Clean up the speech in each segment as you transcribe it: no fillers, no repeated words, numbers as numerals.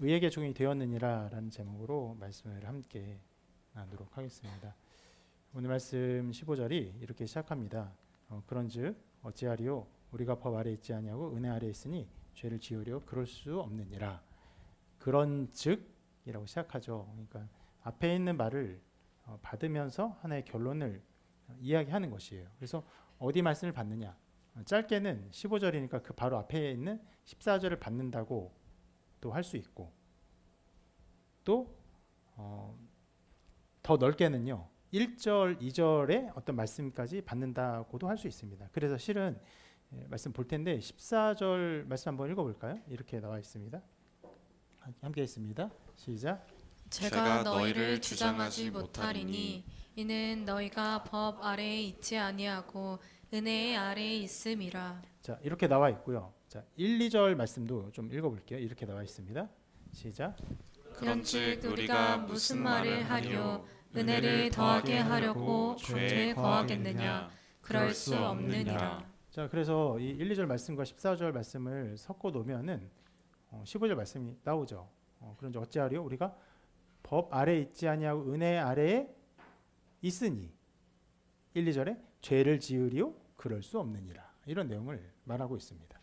의에게 종이 되었느니라 라는 제목으로 말씀을 함께 나누도록 하겠습니다. 오늘 말씀 15절이 이렇게 시작합니다. 그런즉 어찌하리요 우리가 법 아래 있지 아니하고 은혜 아래 있으니 죄를 지으려 그럴 수 없느니라. 그런즉이라고 시작하죠. 그러니까 앞에 있는 말을 받으면서 하나의 결론을 이야기하는 것이에요. 그래서 어디 말씀을 받느냐? 짧게는 15절이니까 그 바로 앞에 있는 14절을 받는다고 또 할 수 있고, 또 더 넓게는요 1절, 2절의 어떤 말씀까지 받는다고도 할 수 있습니다. 그래서 실은 말씀 볼 텐데 14절 말씀 한번 읽어볼까요? 이렇게 나와 있습니다. 함께 있습니다. 시작. 제가 너희를 주장하지 못하리니 이는 너희가 법 아래에 있지 아니하고 은혜의 아래에 있음이라. 자, 이렇게 나와 있고요. 자, 1, 2절 말씀도 좀 읽어볼게요. 이렇게 나와 있습니다. 시작. 그런즉 우리가 무슨 말을 하려 은혜를 더하게 하려고 죄에 거하겠느냐? 그럴 수 없느니라. 자, 그래서 이 1, 2절 말씀과 14절 말씀을 섞어 놓으면은 15절 말씀이 나오죠. 그런즉 어찌하리요 우리가 법 아래 있지 아니하고 은혜 아래에 있으니 1, 2절에 죄를 지으리요 그럴 수 없느니라. 이런 내용을 말하고 있습니다.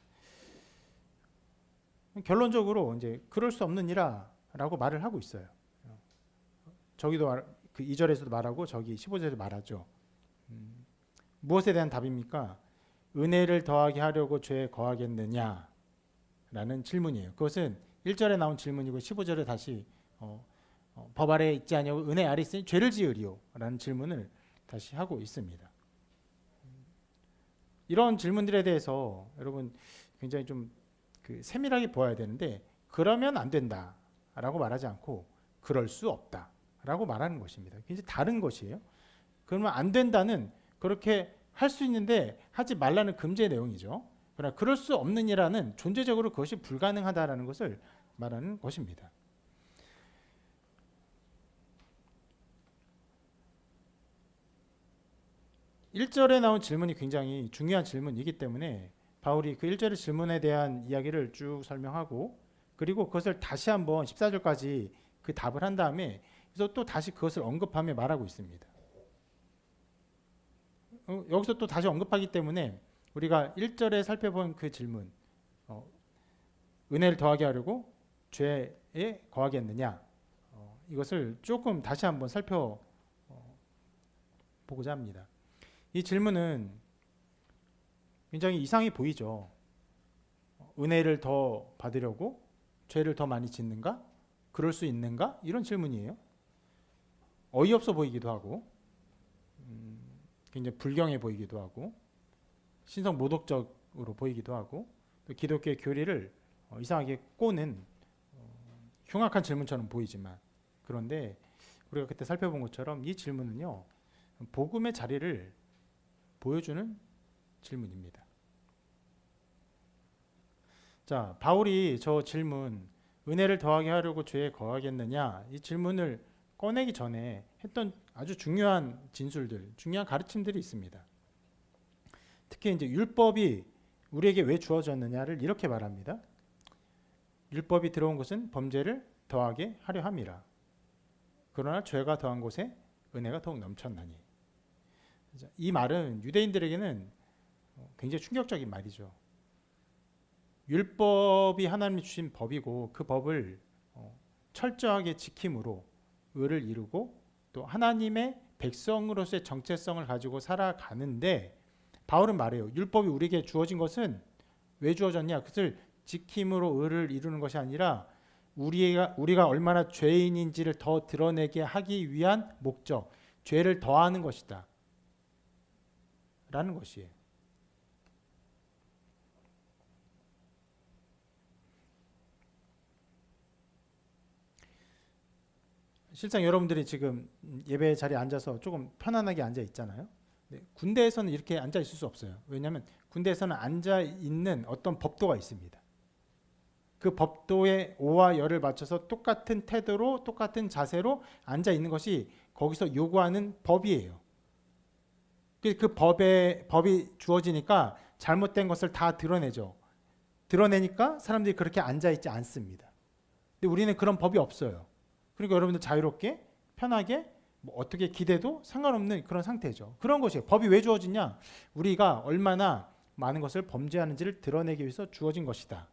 결론적으로 이제 그럴 수 없느니라라고 말을 하고 있어요. 저기도 그 2절에서도 말하고 저기 15절에도 말하죠. 무엇에 대한 답입니까? 은혜를 더하게 하려고 죄에 거하겠느냐라는 질문이에요. 그것은 1절에 나온 질문이고 15절에 다시 법 아래에 있지 아니하고 은혜 아래에 있으니 죄를 지으리요 라는 질문을 다시 하고 있습니다. 이런 질문들에 대해서 여러분 굉장히 좀 세밀하게 보아야 되는데, 그러면 안 된다라고 말하지 않고 그럴 수 없다라고 말하는 것입니다. 굉장히 다른 것이에요. 그러면 안 된다는 그렇게 할 수 있는데 하지 말라는 금지의 내용이죠. 그러나 그럴 수 없느니라는 존재적으로 그것이 불가능하다라는 것을 말하는 것입니다. (1절에) 나온 질문이 굉장히 중요한 질문이기 때문에 바울이 그 1절의 질문에 대한 이야기를 쭉 설명하고, 그리고 그것을 다시 한번 14절까지 그 답을 한 다음에 그래서 또 다시 그것을 언급하며 말하고 있습니다. 여기서 또 다시 언급하기 때문에 우리가 1절에 살펴본 그 질문, 은혜를 더하게 하려고 죄에 거하겠느냐, 이것을 조금 다시 한번 살펴보고자 합니다. 이 질문은 굉장히 이상해 보이죠. 은혜를 더 받으려고 죄를 더 많이 짓는가? 그럴 수 있는가? 이런 질문이에요. 어이없어 보이기도 하고 굉장히 불경해 보이기도 하고 신성 모독적으로 보이기도 하고, 또 기독교의 교리를 이상하게 꼬는 흉악한 질문처럼 보이지만, 그런데 우리가 그때 살펴본 것처럼 이 질문은요 복음의 자리를 보여주는 질문입니다. 자, 바울이 저 질문, 은혜를 더하게 하려고 죄에 거하겠느냐, 이 질문을 꺼내기 전에 했던 아주 중요한 진술들, 중요한 가르침들이 있습니다. 특히 이제 율법이 우리에게 왜 주어졌느냐를 이렇게 말합니다. 율법이 들어온 것은 범죄를 더하게 하려 함이라. 그러나 죄가 더한 곳에 은혜가 더욱 넘쳤나니. 이 말은 유대인들에게는 굉장히 충격적인 말이죠. 율법이 하나님이 주신 법이고 그 법을 철저하게 지킴으로 의를 이루고 또 하나님의 백성으로서의 정체성을 가지고 살아가는데, 바울은 말해요. 율법이 우리에게 주어진 것은 왜 주어졌냐? 그것을 지킴으로 의를 이루는 것이 아니라 우리가 얼마나 죄인인지를 더 드러내게 하기 위한 목적, 죄를 더하는 것이다 라는 것이에요. 실상 여러분들이 지금 예배 자리에 앉아서 조금 편안하게 앉아 있잖아요. 군대에서는 이렇게 앉아 있을 수 없어요. 왜냐하면 군대에서는 앉아 있는 어떤 법도가 있습니다. 그 법도의 오와 열을 맞춰서 똑같은 태도로 똑같은 자세로 앉아 있는 것이 거기서 요구하는 법이에요. 그 법이 주어지니까 잘못된 것을 다 드러내죠. 드러내니까 사람들이 그렇게 앉아 있지 않습니다. 근데 우리는 그런 법이 없어요. 그러니까 여러분들 자유롭게 편하게 뭐 어떻게 기대도 상관없는 그런 상태죠. 그런 것이에요. 법이 왜 주어지냐? 우리가 얼마나 많은 것을 범죄하는지를 드러내기 위해서 주어진 것이다.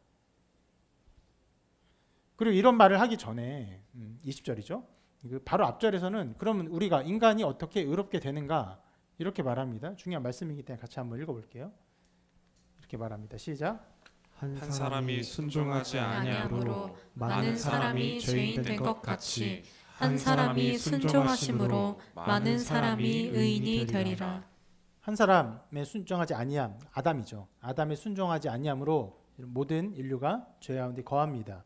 그리고 이런 말을 하기 전에 20절이죠. 바로 앞절에서는 그러면 우리가 인간이 어떻게 의롭게 되는가 이렇게 말합니다. 중요한 말씀이기 때문에 같이 한번 읽어볼게요. 이렇게 말합니다. 시작. 한 사람이 순종하지 아니함으로 많은 사람이 죄인 된 것 같이 한 사람이 순종하심으로 많은 사람이 의인이 되리라. 한 사람의 순종하지 아니함, 아담이죠. 아담의 순종하지 아니함으로 모든 인류가 죄 가운데 거합니다.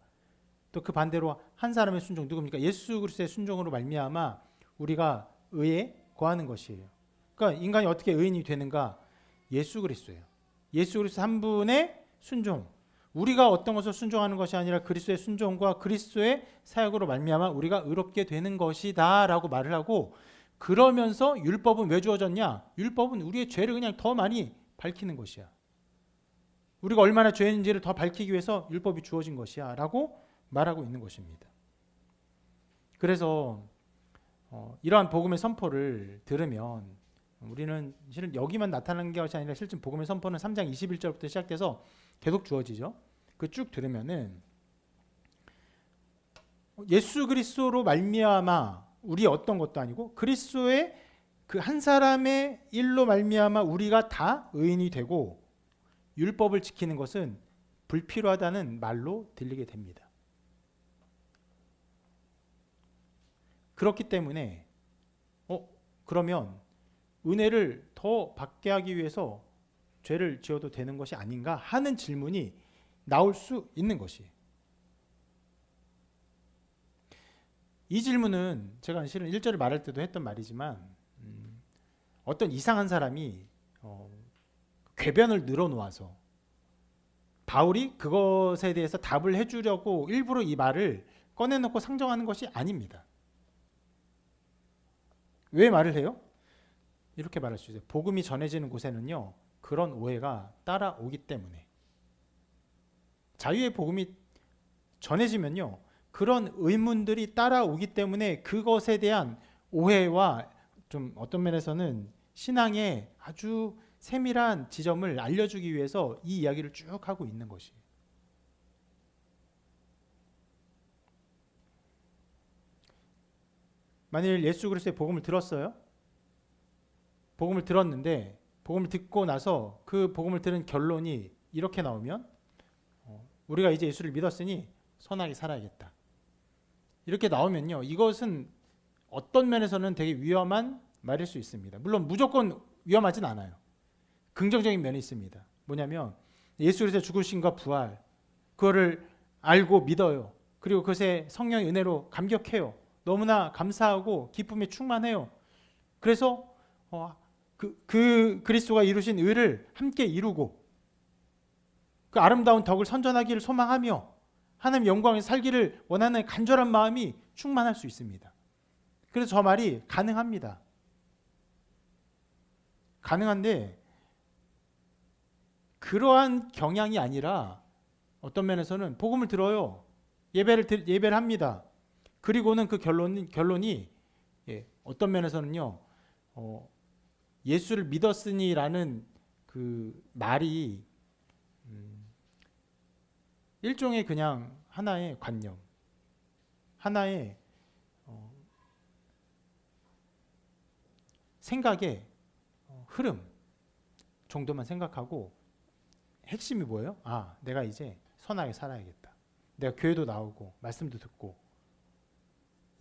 또 그 반대로 한 사람의 순종, 누굽니까? 예수 그리스도의 순종으로 말미암아 우리가 의에 거하는 것이에요. 그러니까 인간이 어떻게 의인이 되는가? 예수 그리스도예요. 예수 그리스도 한 분의 순종. 우리가 어떤 것을 순종하는 것이 아니라 그리스도의 순종과 그리스도의 사역으로 말미암아 우리가 의롭게 되는 것이다라고 말을 하고, 그러면서 율법은 왜 주어졌냐? 율법은 우리의 죄를 그냥 더 많이 밝히는 것이야. 우리가 얼마나 죄인지를 더 밝히기 위해서 율법이 주어진 것이야 라고 말하고 있는 것입니다. 그래서 이러한 복음의 선포를 들으면 우리는 실은 여기만 나타나는 것이 아니라 실제 복음의 선포는 3장 21절부터 시작돼서 계속 주어지죠. 그 쭉 들으면은 예수 그리스도로 말미암아 우리 어떤 것도 아니고 그리스도의 그 한 사람의 일로 말미암아 우리가 다 의인이 되고 율법을 지키는 것은 불필요하다는 말로 들리게 됩니다. 그렇기 때문에 그러면 은혜를 더 받게 하기 위해서 죄를 지어도 되는 것이 아닌가 하는 질문이 나올 수 있는 것이에요. 이 질문은 제가 실은 1절을 말할 때도 했던 말이지만 어떤 이상한 사람이 궤변을 늘어놓아서 바울이 그것에 대해서 답을 해주려고 일부러 이 말을 꺼내놓고 상정하는 것이 아닙니다. 왜 말을 해요? 이렇게 말할 수 있어요. 복음이 전해지는 곳에는요, 그런 오해가 따라오기 때문에. 자유의 복음이 전해지면요, 그런 의문들이 따라오기 때문에 그것에 대한 오해와 좀 어떤 면에서는 신앙의 아주 세밀한 지점을 알려주기 위해서 이 이야기를 쭉 하고 있는 것이에요. 만일 예수 그리스도의 복음을 들었어요? 복음을 들었는데 복음을 듣고 나서 그 복음을 들은 결론이 이렇게 나오면 우리가 이제 예수를 믿었으니 선하게 살아야겠다. 이렇게 나오면요, 이것은 어떤 면에서는 되게 위험한 말일 수 있습니다. 물론 무조건 위험하진 않아요. 긍정적인 면이 있습니다. 뭐냐면 예수 그리스도의 죽으심과 부활, 그거를 알고 믿어요. 그리고 그것에 성령의 은혜로 감격해요. 너무나 감사하고 기쁨에 충만해요. 그래서 그 그리스도가 이루신 의를 함께 이루고 그 아름다운 덕을 선전하기를 소망하며 하나님 영광에 살기를 원하는 간절한 마음이 충만할 수 있습니다. 그래서 저 말이 가능합니다. 가능한데 그러한 경향이 아니라 어떤 면에서는 복음을 들어요. 예배를 합니다. 그리고는 그 결론이 어떤 면에서는요, 예수를 믿었으니라는 그 말이 일종의 그냥 하나의 관념, 하나의 생각의 흐름 정도만 생각하고 핵심이 뭐예요? 내가 이제 선하게 살아야겠다. 내가 교회도 나오고 말씀도 듣고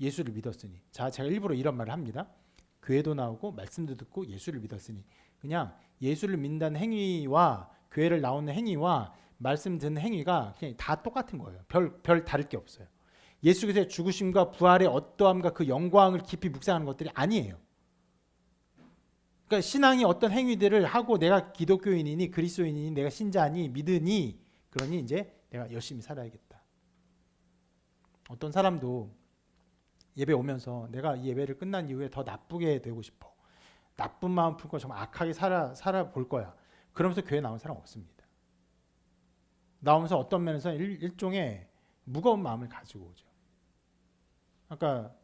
예수를 믿었으니. 자, 제가 일부러 이런 말을 합니다. 교회도 나오고 말씀도 듣고 예수를 믿었으니. 그냥 예수를 믿는 행위와 교회를 나오는 행위와 말씀 듣는 행위가 그냥 다 똑같은 거예요. 별 다를 게 없어요. 예수 그리스도의 죽으심과 부활의 어떠함과 그 영광을 깊이 묵상하는 것들이 아니에요. 그러니까 신앙이 어떤 행위들을 하고 내가 기독교인이니 그리스도인이니 내가 신자니 믿으니 그러니 이제 내가 열심히 살아야겠다. 어떤 사람도 예배 오면서 내가 이 예배를 끝난 이후에 더 나쁘게 되고 싶어. 나쁜 마음 품고 정말 악하게 살아볼 거야. 그러면서 교회 나온 사람 없습니다. 나오면서 어떤 면에서 일종의 무거운 마음을 가지고 오죠. 아까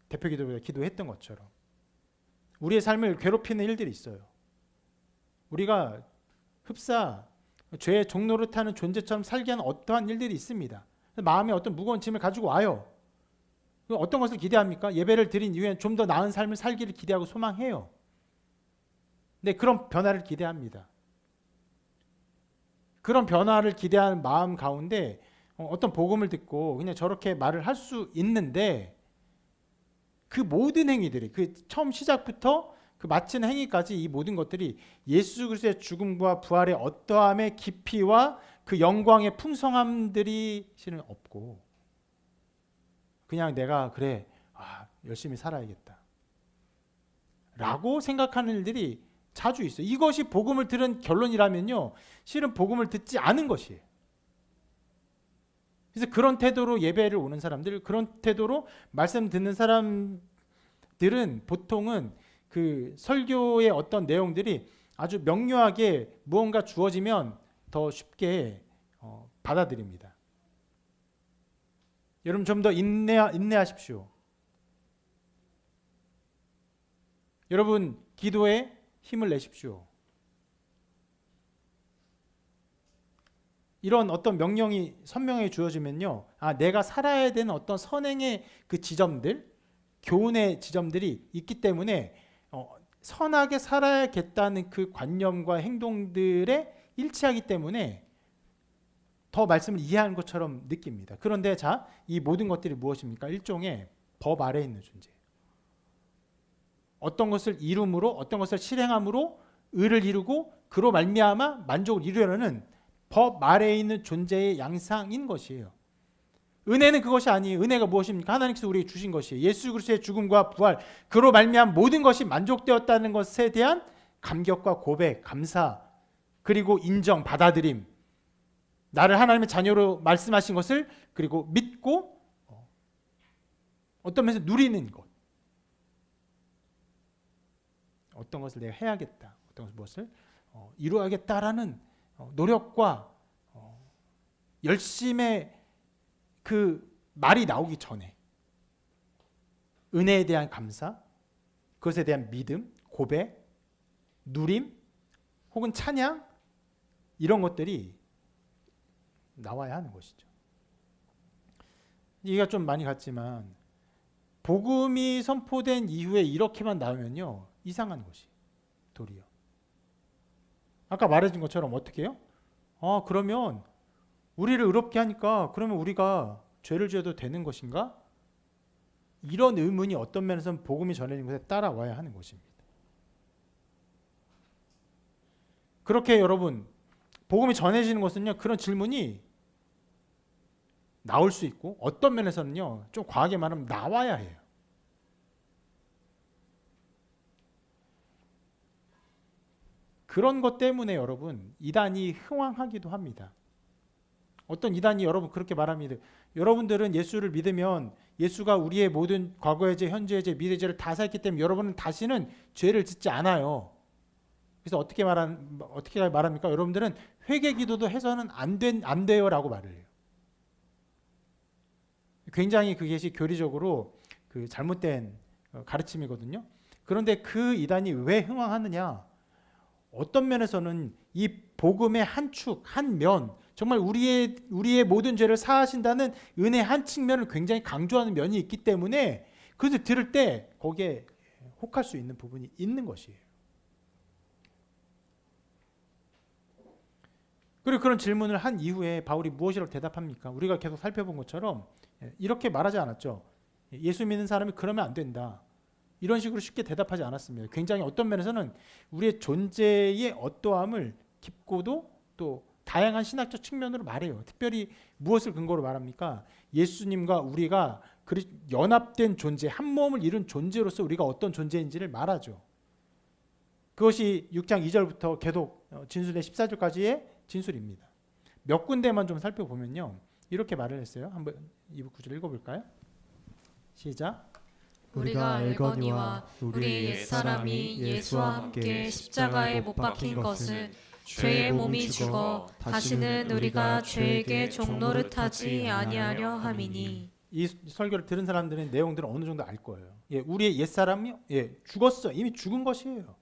대표 기도에 기도했던 것처럼 우리의 삶을 괴롭히는 일들이 있어요. 우리가 흡사 죄의 종로를 타는 존재처럼 살게 하는 어떠한 일들이 있습니다. 마음에 어떤 무거운 짐을 가지고 와요. 어떤 것을 기대합니까? 예배를 드린 이후엔 좀 더 나은 삶을 살기를 기대하고 소망해요. 근데 그런 변화를 기대합니다. 그런 변화를 기대하는 마음 가운데 어떤 복음을 듣고 그냥 저렇게 말을 할 수 있는데 그 모든 행위들이 그 처음 시작부터 그 마치는 행위까지 이 모든 것들이 예수 그리스도의 죽음과 부활의 어떠함의 깊이와 그 영광의 풍성함들이 실은 없고 그냥 내가 그래 열심히 살아야겠다 라고 생각하는 일들이 자주 있어요. 이것이 복음을 들은 결론이라면요 실은 복음을 듣지 않은 것이에요. 그래서 그런 태도로 예배를 오는 사람들, 그런 태도로 말씀 듣는 사람들은 보통은 그 설교의 어떤 내용들이 아주 명료하게 무언가 주어지면 더 쉽게 받아들입니다. 여러분 좀 더 인내하십시오. 여러분 기도에 힘을 내십시오. 이런 어떤 명령이 선명하게 주어지면요, 내가 살아야 되는 어떤 선행의 그 지점들, 교훈의 지점들이 있기 때문에 선하게 살아야겠다는 그 관념과 행동들에 일치하기 때문에 더 말씀을 이해하는 것처럼 느낍니다. 그런데 이 모든 것들이 무엇입니까? 일종의 법 아래에 있는 존재예요. 어떤 것을 이룸으로, 어떤 것을 실행함으로 의를 이루고 그로 말미암아 만족을 이루려는 법 아래에 있는 존재의 양상인 것이에요. 은혜는 그것이 아니에요. 은혜가 무엇입니까? 하나님께서 우리에게 주신 것이에요. 예수 그리스도의 죽음과 부활, 그로 말미암아 모든 것이 만족되었다는 것에 대한 감격과 고백, 감사, 그리고 인정, 받아들임, 나를 하나님의 자녀로 말씀하신 것을 그리고 믿고 어떤 면에서 누리는 것, 어떤 것을 내가 해야겠다, 어떤 것을 이루어야겠다라는 노력과 열심의 그 말이 나오기 전에 은혜에 대한 감사, 그것에 대한 믿음, 고백, 누림 혹은 찬양, 이런 것들이 나와야 하는 것이죠. 이해가 좀 많이 갔지만 복음이 선포된 이후에 이렇게만 나오면요 이상한 것이 도리어. 아까 말해준 것처럼 어떻게 해요? 그러면 우리를 의롭게 하니까 그러면 우리가 죄를 지어도 되는 것인가? 이런 의문이 어떤 면에서는 복음이 전해진 것에 따라와야 하는 것입니다. 그렇게 여러분 복음이 전해지는 것은요 그런 질문이 나올 수 있고 어떤 면에서는요 좀 과하게 말하면 나와야 해요. 그런 것 때문에 여러분 이단이 흥왕하기도 합니다. 어떤 이단이 여러분 그렇게 말합니다. 여러분들은 예수를 믿으면 예수가 우리의 모든 과거의 죄, 현재의 죄, 미래의 죄를 다 샀기 때문에 여러분은 다시는 죄를 짓지 않아요. 그래서 어떻게 말합니까? 여러분들은 회개 기도도 해서는 안 돼요라고 말을 해요. 굉장히 그것이 교리적으로 그 잘못된 가르침이거든요. 그런데 그 이단이 왜 흥왕하느냐? 어떤 면에서는 이 복음의 한 축, 한 면, 정말 우리의 모든 죄를 사하신다는 은혜의 한 측면을 굉장히 강조하는 면이 있기 때문에 그것을 들을 때 거기에 혹할 수 있는 부분이 있는 것이에요. 그리고 그런 질문을 한 이후에 바울이 무엇이라고 대답합니까? 우리가 계속 살펴본 것처럼 이렇게 말하지 않았죠. 예수 믿는 사람이 그러면 안 된다. 이런 식으로 쉽게 대답하지 않았습니다. 굉장히 어떤 면에서는 우리의 존재의 어떠함을 깊고도 또 다양한 신학적 측면으로 말해요. 특별히 무엇을 근거로 말합니까? 예수님과 우리가 연합된 존재, 한 몸을 이룬 존재로서 우리가 어떤 존재인지를 말하죠. 그것이 6장 2절부터 계속 진술된 14절까지의 진술입니다. 몇 군데만 좀 살펴보면요. 이렇게 말을 했어요. 한번 2부 9절 읽어볼까요? 시작. 우리가 알거니와 우리의 옛사람이 예수와 함께 십자가에 못 박힌 것을 죄의 몸이 죽어 다시는 우리가 죄에게 종노릇하지 아니하려 함이니. 이 설교를 들은 사람들은 내용들은 어느 정도 알 거예요. 예, 우리의 옛사람이 죽었어. 이미 죽은 것이에요.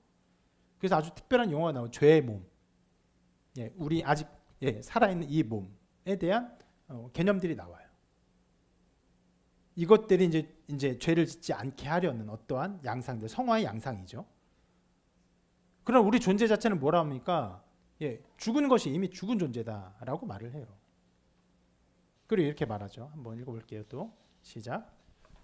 그래서 아주 특별한 용어가 나와요. 죄의 몸. 예, 우리 아직 살아있는 이 몸에 대한 개념들이 나와요. 이것들이 이제 죄를 짓지 않게 하려는 어떠한 양상들, 성화의 양상이죠. 그럼 우리 존재 자체는 뭐라 합니까? 죽은 것이 이미 죽은 존재다라고 말을 해요. 그리고 이렇게 말하죠. 한번 읽어볼게요. 또 시작.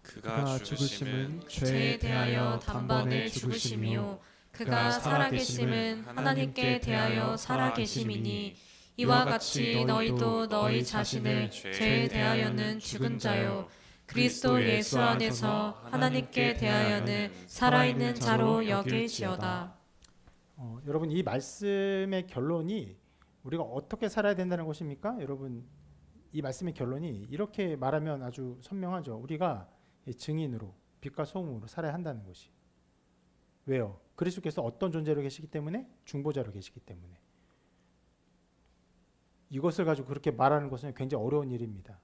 그가 죽으심은 죄에 대하여 단번에 죽으심이요 그가 살아계심은 하나님께 대하여 살아계심이니 이와 같이 너희도 너희 자신을 죄에 대하여는 죽은 자요 그리스도 예수 안에서 하나님께 대하여는 살아있는 자로 여길지어다. 여러분 이 말씀의 결론이 우리가 어떻게 살아야 된다는 것입니까? 여러분 이 말씀의 결론이 이렇게 말하면 아주 선명하죠. 우리가 증인으로 빛과 소금으로 살아야 한다는 것이. 왜요? 그리스도께서 어떤 존재로 계시기 때문에? 중보자로 계시기 때문에. 이것을 가지고 그렇게 말하는 것은 굉장히 어려운 일입니다.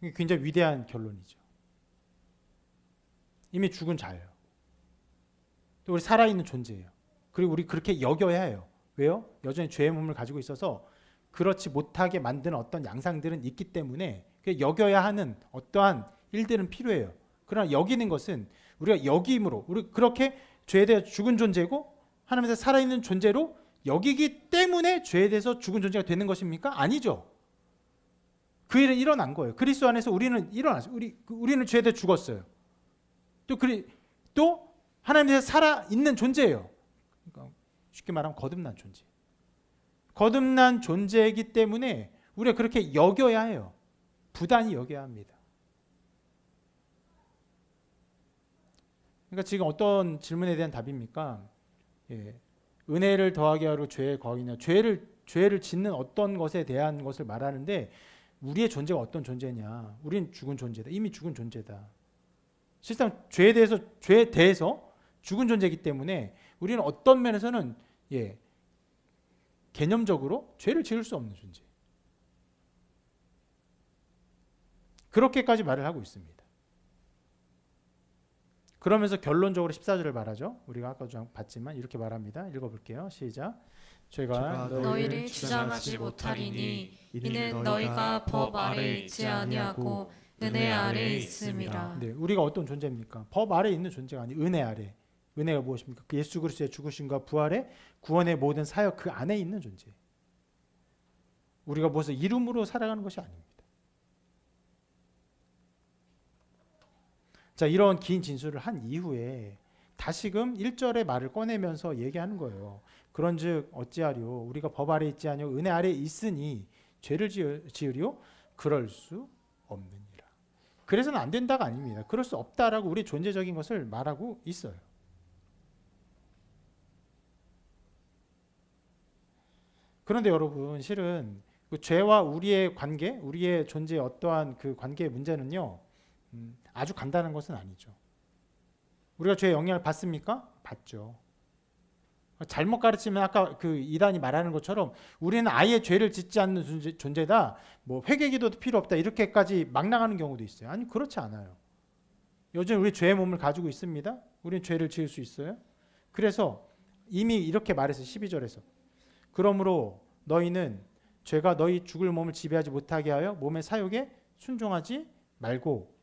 이게 굉장히 위대한 결론이죠. 이미 죽은 자예요. 또 우리 살아있는 존재예요. 그리고 우리 그렇게 여겨야 해요. 왜요? 여전히 죄의 몸을 가지고 있어서 그렇지 못하게 만드는 어떤 양상들은 있기 때문에 여겨야 하는 어떠한 일들은 필요해요. 그러나 여기는 것은 우리가 여김으로 우리 그렇게 죄에 대해 죽은 존재고 하나님께서 살아있는 존재로 여기기 때문에 죄에 대해서 죽은 존재가 되는 것입니까? 아니죠. 그 일은 일어난 거예요. 그리스도 안에서 우리는 일어났어요. 우리는 죄에 대해 죽었어요. 또 하나님께서 살아있는 존재예요. 그러니까 쉽게 말하면 거듭난 존재. 거듭난 존재이기 때문에 우리가 그렇게 여겨야 해요. 부단히 여겨야 합니다. 그러니까 지금 어떤 질문에 대한 답입니까? 은혜를 더하게 하러 죄에 거하기냐. 죄를 짓는 어떤 것에 대한 것을 말하는데 우리의 존재가 어떤 존재냐. 우리는 죽은 존재다. 이미 죽은 존재다. 실상 죄에 대해서 죽은 존재이기 때문에 우리는 어떤 면에서는 개념적으로 죄를 지을 수 없는 존재. 그렇게까지 말을 하고 있습니다. 그러면서 결론적으로 14절을 말하죠. 우리가 아까도 봤지만 이렇게 말합니다. 읽어볼게요. 시작. 죄가 너희를 주장하지 못하리니 이는 너희가 법 아래에 있지 아니하고 은혜 아래에 있음이라. 네, 우리가 어떤 존재입니까? 법 아래에 있는 존재가 아니 은혜 아래. 은혜가 무엇입니까? 그 예수 그리스도의 죽으심과 부활의 구원의 모든 사역 그 안에 있는 존재. 우리가 무엇을 이름으로 살아가는 것이 아닙니다. 자, 이런 긴 진술을 한 이후에 다시금 1절의 말을 꺼내면서 얘기하는 거예요. 그런즉 어찌하리요? 우리가 법 아래 있지 아니요 은혜 아래 있으니 죄를 지으리요? 그럴 수 없느니라. 그래서는 안 된다가 아닙니다. 그럴 수 없다라고 우리 존재적인 것을 말하고 있어요. 그런데 여러분 실은 그 죄와 우리의 관계, 우리의 존재의 어떠한 그 관계의 문제는요, 아주 간단한 것은 아니죠. 우리가 죄의 영향을 받습니까? 받죠. 잘못 가르치면 아까 그 이단이 말하는 것처럼 우리는 아예 죄를 짓지 않는 존재다. 뭐 회개기도도 필요 없다. 이렇게까지 막 나가는 경우도 있어요. 아니 그렇지 않아요. 여전히 우리 죄의 몸을 가지고 있습니다. 우리는 죄를 지을 수 있어요. 그래서 이미 이렇게 말했어요. 12절에서. 그러므로 너희는 죄가 너희 죽을 몸을 지배하지 못하게 하여 몸의 사욕에 순종하지 말고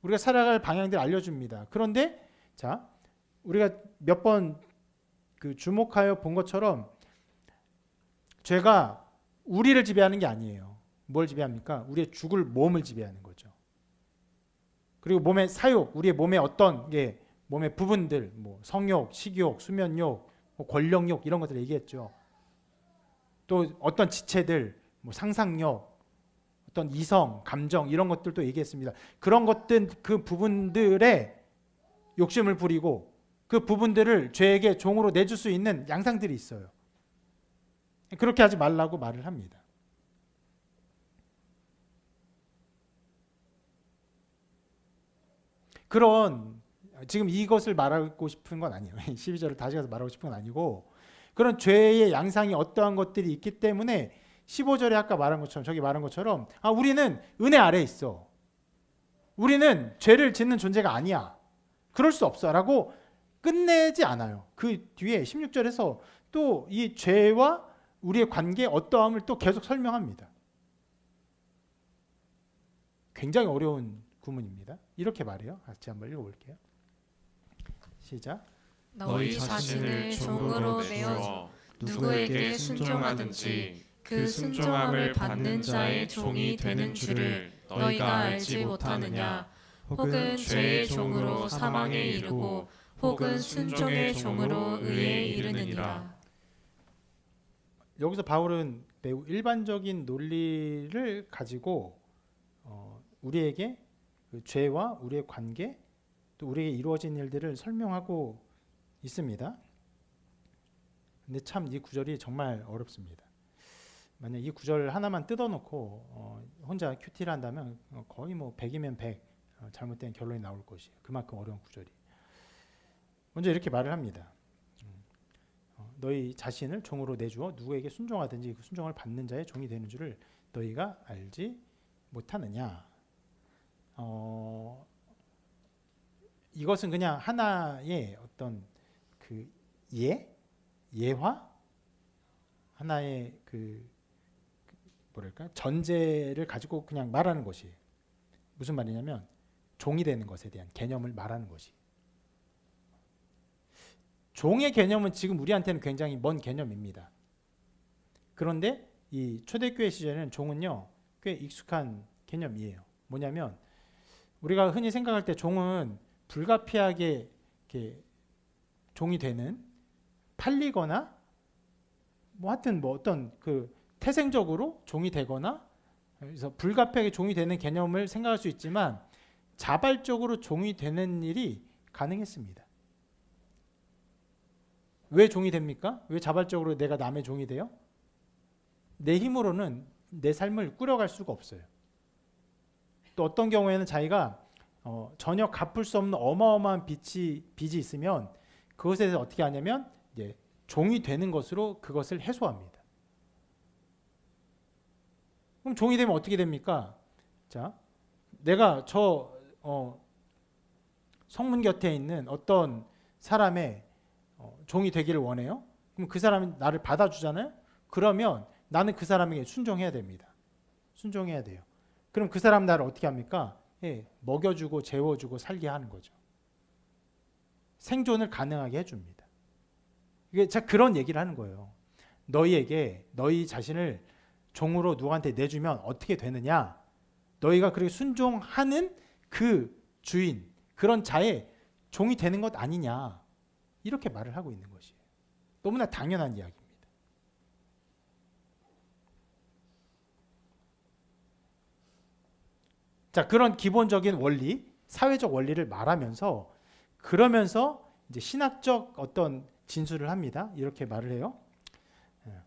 우리가 살아갈 방향들을 알려줍니다. 그런데 자 우리가 몇 번 그 주목하여 본 것처럼 죄가 우리를 지배하는 게 아니에요. 뭘 지배합니까? 우리의 죽을 몸을 지배하는 거죠. 그리고 몸의 사욕, 우리의 몸의 어떤 몸의 부분들, 뭐 성욕, 식욕, 수면욕, 뭐 권력욕 이런 것들 얘기했죠. 또 어떤 지체들, 뭐 상상력, 어떤 이성, 감정 이런 것들도 얘기했습니다. 그런 것들 그 부분들의 욕심을 부리고 그 부분들을 죄에게 종으로 내줄 수 있는 양상들이 있어요. 그렇게 하지 말라고 말을 합니다. 그런 지금 이것을 말하고 싶은 건 아니에요. 12절을 다시 가서 말하고 싶은 건 아니고 그런 죄의 양상이 어떠한 것들이 있기 때문에 15절에 아까 말한 것처럼 저기 말한 것처럼 우리는 은혜 아래에 있어. 우리는 죄를 짓는 존재가 아니야. 그럴 수 없어 라고 끝내지 않아요. 그 뒤에 16절에서 또 이 죄와 우리의 관계 어떠함을 또 계속 설명합니다. 굉장히 어려운 구문입니다. 이렇게 말해요. 같이 한번 읽어볼게요. 시작. 너희 자신을 종으로 내어 누구에게 순종하든지 그 순종함을 받는 자의 종이 되는 줄을 너희가 알지 못하느냐. 혹은 죄의 종으로 사망에 이르고 혹은 순종의 종으로 의에 이르느니라. 여기서 바울은 매우 일반적인 논리를 가지고 우리에게 그 죄와 우리의 관계 또 우리에게 이루어진 일들을 설명하고 있습니다. 근데 참 이 구절이 정말 어렵습니다. 만약 이 구절 하나만 뜯어놓고 혼자 큐티를 한다면 거의 뭐 100이면 100 잘못된 결론이 나올 것이에요. 그만큼 어려운 구절이. 먼저 이렇게 말을 합니다. 너희 자신을 종으로 내주어 누구에게 순종하든지 그 순종을 받는 자의 종이 되는 줄을 너희가 알지 못하느냐. 이것은 그냥 하나의 어떤 그 예화, 하나의 그 뭐랄까 전제를 가지고 그냥 말하는 것이에요. 무슨 말이냐면 종이 되는 것에 대한 개념을 말하는 것이. 종의 개념은 지금 우리한테는 굉장히 먼 개념입니다. 그런데 이 초대교회 시절에는 종은요 꽤 익숙한 개념이에요. 뭐냐면 우리가 흔히 생각할 때 종은 불가피하게 이렇게 종이 되는 팔리거나 뭐 하여튼 뭐 어떤 그 태생적으로 종이 되거나 그래서 불가피하게 종이 되는 개념을 생각할 수 있지만 자발적으로 종이 되는 일이 가능했습니다. 왜 종이 됩니까? 왜 자발적으로 내가 남의 종이 돼요? 내 힘으로는 내 삶을 꾸려갈 수가 없어요. 또 어떤 경우에는 자기가 전혀 갚을 수 없는 어마어마한 빚이 있으면 그것에 대해서 어떻게 하냐면 이제 종이 되는 것으로 그것을 해소합니다. 그럼 종이 되면 어떻게 됩니까? 자, 내가 저 성문 곁에 있는 어떤 사람의 종이 되기를 원해요. 그럼 그 사람이 나를 받아주잖아요. 그러면 나는 그 사람에게 순종해야 됩니다. 순종해야 돼요. 그럼 그 사람 나를 어떻게 합니까? 먹여주고 재워주고 살게 하는 거죠. 생존을 가능하게 해줍니다. 이게 자 그런 얘기를 하는 거예요. 너희에게 너희 자신을 종으로 누구한테 내주면 어떻게 되느냐? 너희가 그렇게 순종하는 그 주인, 그런 자의 종이 되는 것 아니냐? 이렇게 말을 하고 있는 것이에요. 너무나 당연한 이야기입니다. 자, 그런 기본적인 원리, 사회적 원리를 말하면서 그러면서 이제 신학적 어떤 진술을 합니다. 이렇게 말을 해요.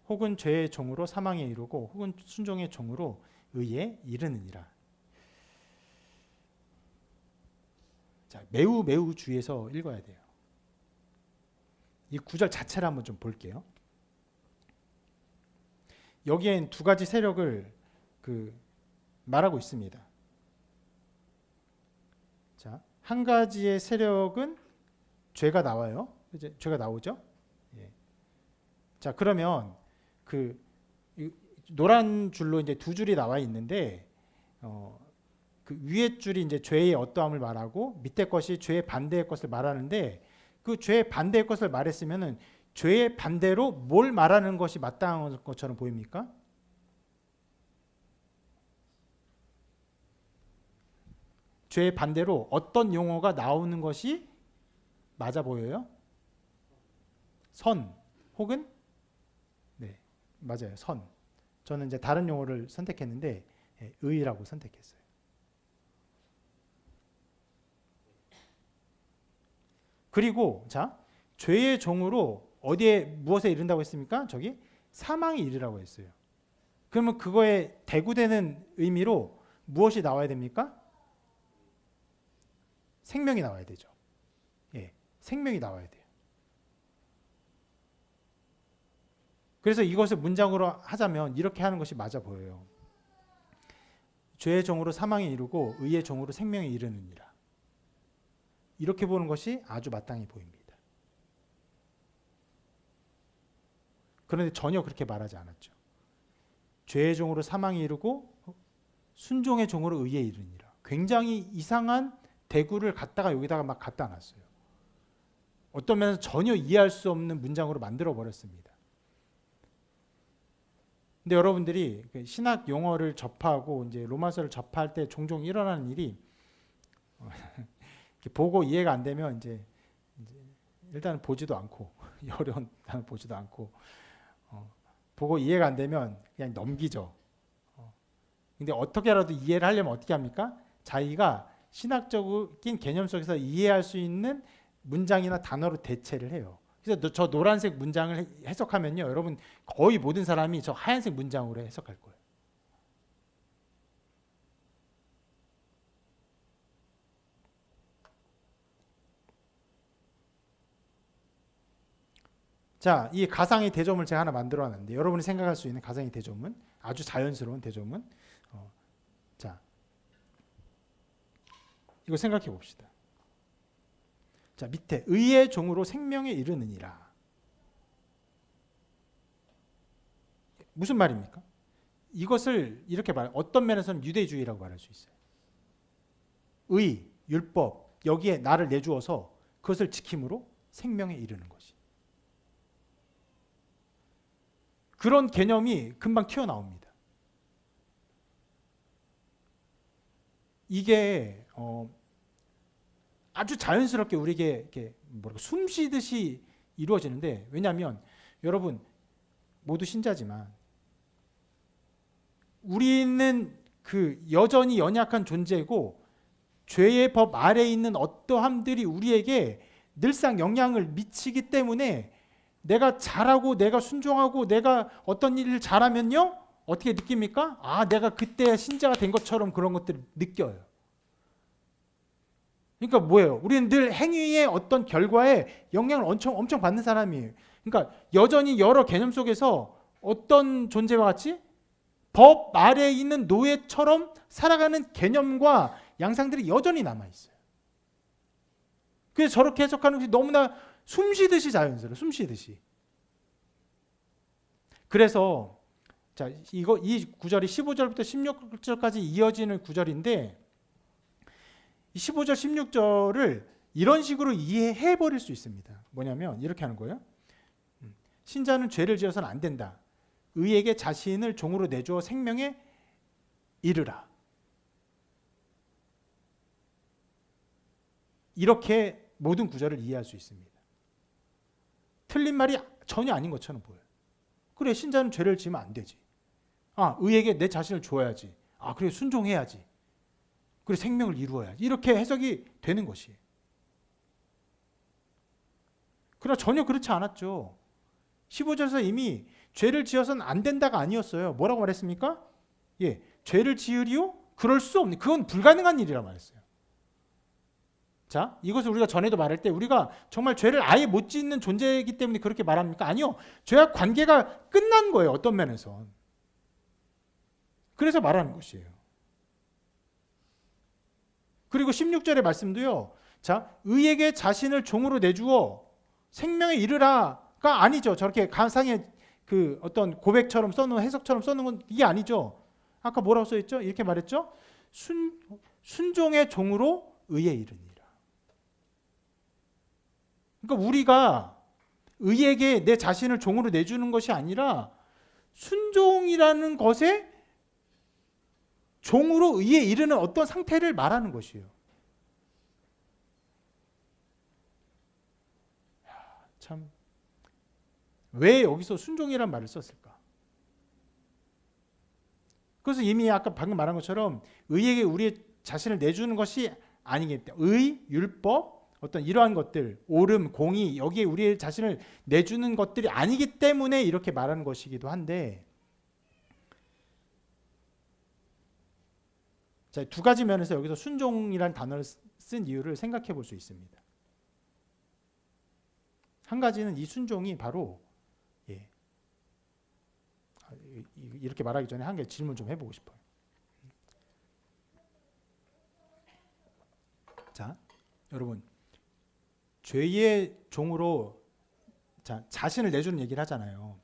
혹은 죄의 종으로 사망에 이르고 혹은 순종의 종으로 의에 이르느니라. 자, 매우 주의해서 읽어야 돼요. 이 구절 자체를 한번 좀 볼게요. 여기엔 두 가지 세력을 말하고 있습니다. 자, 한 가지의 세력은 죄가 나와요. 이제 죄가 나오죠. 예. 자, 그러면 그 노란 줄로 이제 두 줄이 나와 있는데 그 위에 줄이 이제 죄의 어떠함을 말하고 밑에 것이 죄의 반대의 것을 말하는데 그 죄의 반대의 것을 말했으면은 죄의 반대로 뭘 말하는 것이 마땅한 것처럼 보입니까? 죄의 반대로 어떤 용어가 나오는 것이 맞아 보여요? 선 혹은 네 맞아요 선. 저는 이제 다른 용어를 선택했는데 의라고 선택했어요. 그리고 자 죄의 종으로 어디에 무엇에 이른다고 했습니까? 저기 사망에 이르라고 했어요. 그러면 그거에 대구되는 의미로 무엇이 나와야 됩니까? 생명이 나와야 되죠. 예, 생명이 나와야 돼요. 그래서 이것을 문장으로 하자면 이렇게 하는 것이 맞아 보여요. 죄의 종으로 사망에 이르고 의의 종으로 생명에 이르느니라. 이렇게 보는 것이 아주 마땅히 보입니다. 그런데 전혀 그렇게 말하지 않았죠. 죄의 종으로 사망에 이르고 순종의 종으로 의에 이르니라. 굉장히 이상한 대구를 갖다가 여기다가 막 갖다 놨어요. 어떤 면에서 전혀 이해할 수 없는 문장으로 만들어 버렸습니다. 근데 여러분들이 신학 용어를 접하고 이제 로마서를 접할 때 종종 일어나는 일이 보고 이해가 안 되면 이제 일단 보지도 않고 어려운 단어 보지도 않고 보고 이해가 안 되면 그냥 넘기죠. 근데 어떻게라도 이해를 하려면 어떻게 합니까? 자기가 신학적인 개념 속에서 이해할 수 있는 문장이나 단어로 대체를 해요. 그래서 저 노란색 문장을 해석하면요, 여러분 거의 모든 사람이 저 하얀색 문장으로 해석할 거예요. 자, 이 가상의 대조물 제가 하나 만들어 놨는데 여러분이 생각할 수 있는 가상의 대조물, 아주 자연스러운 대조물. 자, 이거 생각해 봅시다. 자, 밑에 의의 종으로 생명에 이르느니라. 무슨 말입니까? 이것을 이렇게 말, 어떤 면에서는 유대주의라고 말할 수 있어요. 의, 율법, 여기에 나를 내주어서 그것을 지킴으로 생명에 이르는 것이. 그런 개념이 금방 튀어나옵니다. 이게 아주 자연스럽게 우리에게 이렇게 숨 쉬듯이 이루어지는데, 왜냐하면 여러분 모두 신자지만 우리는 그 여전히 연약한 존재고 죄의 법 아래에 있는 어떠함들이 우리에게 늘상 영향을 미치기 때문에 내가 잘하고 내가 순종하고 내가 어떤 일을 잘하면요, 어떻게 느낍니까? 아, 내가 그때 신자가 된 것처럼 그런 것들을 느껴요. 그러니까 뭐예요? 우리는 늘 행위의 어떤 결과에 영향을 엄청 받는 사람이에요. 그러니까 여전히 여러 개념 속에서 어떤 존재와 같이 법 아래에 있는 노예처럼 살아가는 개념과 양상들이 여전히 남아있어요. 그래서 저렇게 해석하는 것이 너무나 숨쉬듯이 자연스러워요. 숨쉬듯이. 그래서 자, 이 구절이 15절부터 16절까지 이어지는 구절인데, 15절 16절을 이런 식으로 이해해 버릴 수 있습니다. 뭐냐면 이렇게 하는 거예요. 신자는 죄를 지어서는 안 된다. 의에게 자신을 종으로 내주어 생명에 이르라. 이렇게 모든 구절을 이해할 수 있습니다. 틀린 말이 전혀 아닌 것처럼 보여요. 그래, 신자는 죄를 지으면 안 되지. 아, 의에게 내 자신을 줘야지. 아, 그래, 순종해야지. 그래, 생명을 이루어야지. 이렇게 해석이 되는 것이에요. 그러나 전혀 그렇지 않았죠. 15절에서 이미 죄를 지어서는 안 된다가 아니었어요. 뭐라고 말했습니까? 예, 죄를 지으리요? 그럴 수 없는, 그건 불가능한 일이라 말했어요. 자, 이것을 우리가 전에도 말할 때 우리가 정말 죄를 아예 못 짓는 존재이기 때문에 그렇게 말합니까? 아니요. 죄와 관계가 끝난 거예요. 어떤 면에서. 그래서 말하는 것이에요. 그리고 16절의 말씀도요. 자, 의에게 자신을 종으로 내주어 생명에 이르라가 아니죠. 저렇게 가상의 그 어떤 고백처럼 써놓은, 해석처럼 써놓은 건 이게 아니죠. 아까 뭐라고 써있죠? 이렇게 말했죠. 순종의 종으로 의에 이르니라. 그러니까 우리가 의에게 내 자신을 종으로 내주는 것이 아니라 순종이라는 것에 종으로 의에 이르는 어떤 상태를 말하는 것이에요. 참, 왜 여기서 순종이란 말을 썼을까? 그래서 이미 아까 방금 말한 것처럼 의에게 우리의 자신을 내주는 것이 아니기 때문에 의, 율법, 어떤 이러한 것들, 옳음, 공의, 여기에 우리의 자신을 내주는 것들이 아니기 때문에 이렇게 말하는 것이기도 한데, 자, 두 가지 면에서 여기서 순종이라는 단어를 쓴 이유를 생각해 볼 수 있습니다. 한 가지는 이 순종이 바로 이렇게 말하기 전에 한 개 질문 좀 해보고 싶어요. 자, 여러분, 죄의 종으로 자신을 내주는 얘기를 하잖아요.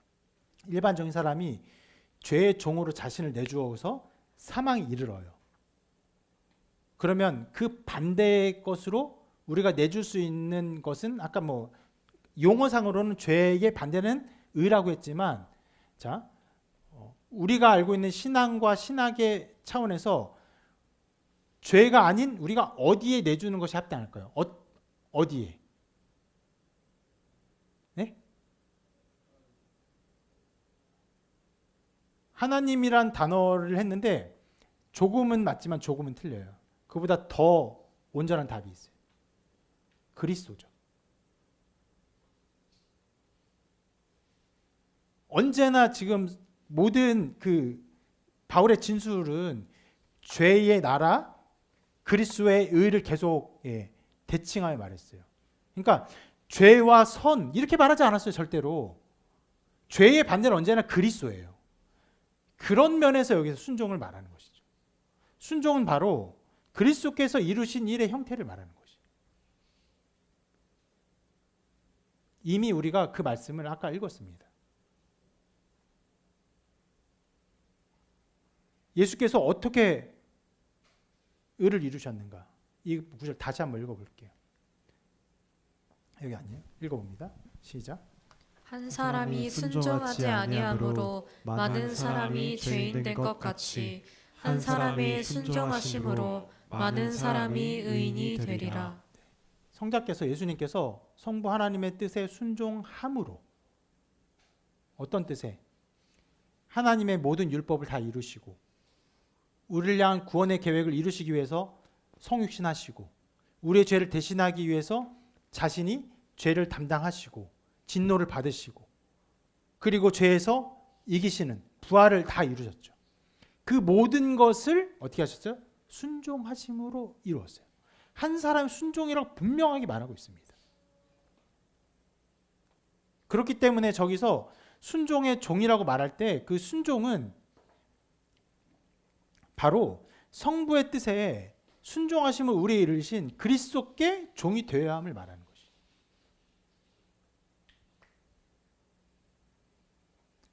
일반적인 사람이 죄의 종으로 자신을 내주어서 사망에 이르러요. 그러면 그 반대의 것으로 우리가 내줄 수 있는 것은 아까 뭐 용어상으로는 죄의 반대는 의라고 했지만, 자, 우리가 알고 있는 신앙과 신학의 차원에서 죄가 아닌 우리가 어디에 내주는 것이 합당할까요? 어디에? 네? 하나님이란 단어를 했는데 조금은 맞지만 조금은 틀려요. 그보다 더 온전한 답이 있어요. 그리스도죠. 언제나 지금 모든 그 바울의 진술은 죄의 나라, 그리스도의 의를 계속 대칭하여 말했어요. 그러니까 죄와 선 이렇게 말하지 않았어요. 절대로. 죄의 반대는 언제나 그리스도예요. 그런 면에서 여기서 순종을 말하는 것이죠. 순종은 바로 그리스도께서 이루신 일의 형태를 말하는 것이죠. 이미 우리가 그 말씀을 아까 읽었습니다. 예수께서 어떻게 의를 이루셨는가? 이 구절 다시 한번 읽어볼게요. 여기 아니에요? 읽어봅니다. 시작. 한 사람이 순종하지 아니함으로 많은 사람이 죄인 된 것 같이 한 사람의 순종하심으로 많은 사람이 의인이 되리라. 성자께서 예수님께서 성부 하나님의 뜻에 순종함으로 어떤 뜻에? 하나님의 모든 율법을 다 이루시고 우리를 향한 구원의 계획을 이루시기 위해서 성육신하시고 우리의 죄를 대신하기 위해서 자신이 죄를 담당하시고 진노를 받으시고 그리고 죄에서 이기시는 부활을 다 이루셨죠. 그 모든 것을 어떻게 하셨어요? 순종하심으로 이루었어요. 한 사람의 순종이라고 분명하게 말하고 있습니다. 그렇기 때문에 저기서 순종의 종이라고 말할 때 그 순종은 바로 성부의 뜻에 순종하심을 우리에 이르신 그리스도께 종이 되어야 함을 말하는 것이.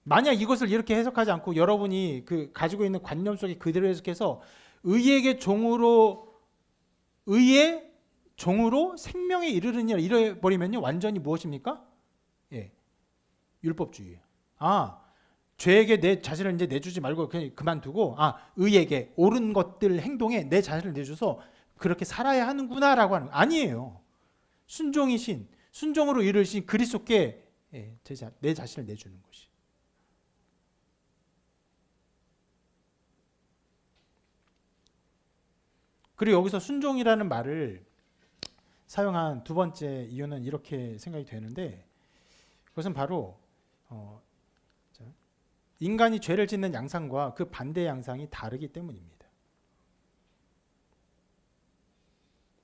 만약 이것을 이렇게 해석하지 않고 여러분이 그 가지고 있는 관념 속에 그대로 해석해서 의의 종으로 생명에 이르느니라 이래 버리면요 완전히 무엇입니까? 율법주의예요. 죄에게 내 자신을 이제 내주지 말고 그냥 그만두고 의에게 옳은 것들 행동에 내 자신을 내줘서 그렇게 살아야 하는구나라고 하는 거 아니에요. 순종이신 순종으로 이르신 그리스도께 내 자신을 내주는 것이. 그리고 여기서 순종이라는 말을 사용한 두 번째 이유는 이렇게 생각이 되는데 그것은 바로 인간이 죄를 짓는 양상과 그 반대 양상이 다르기 때문입니다.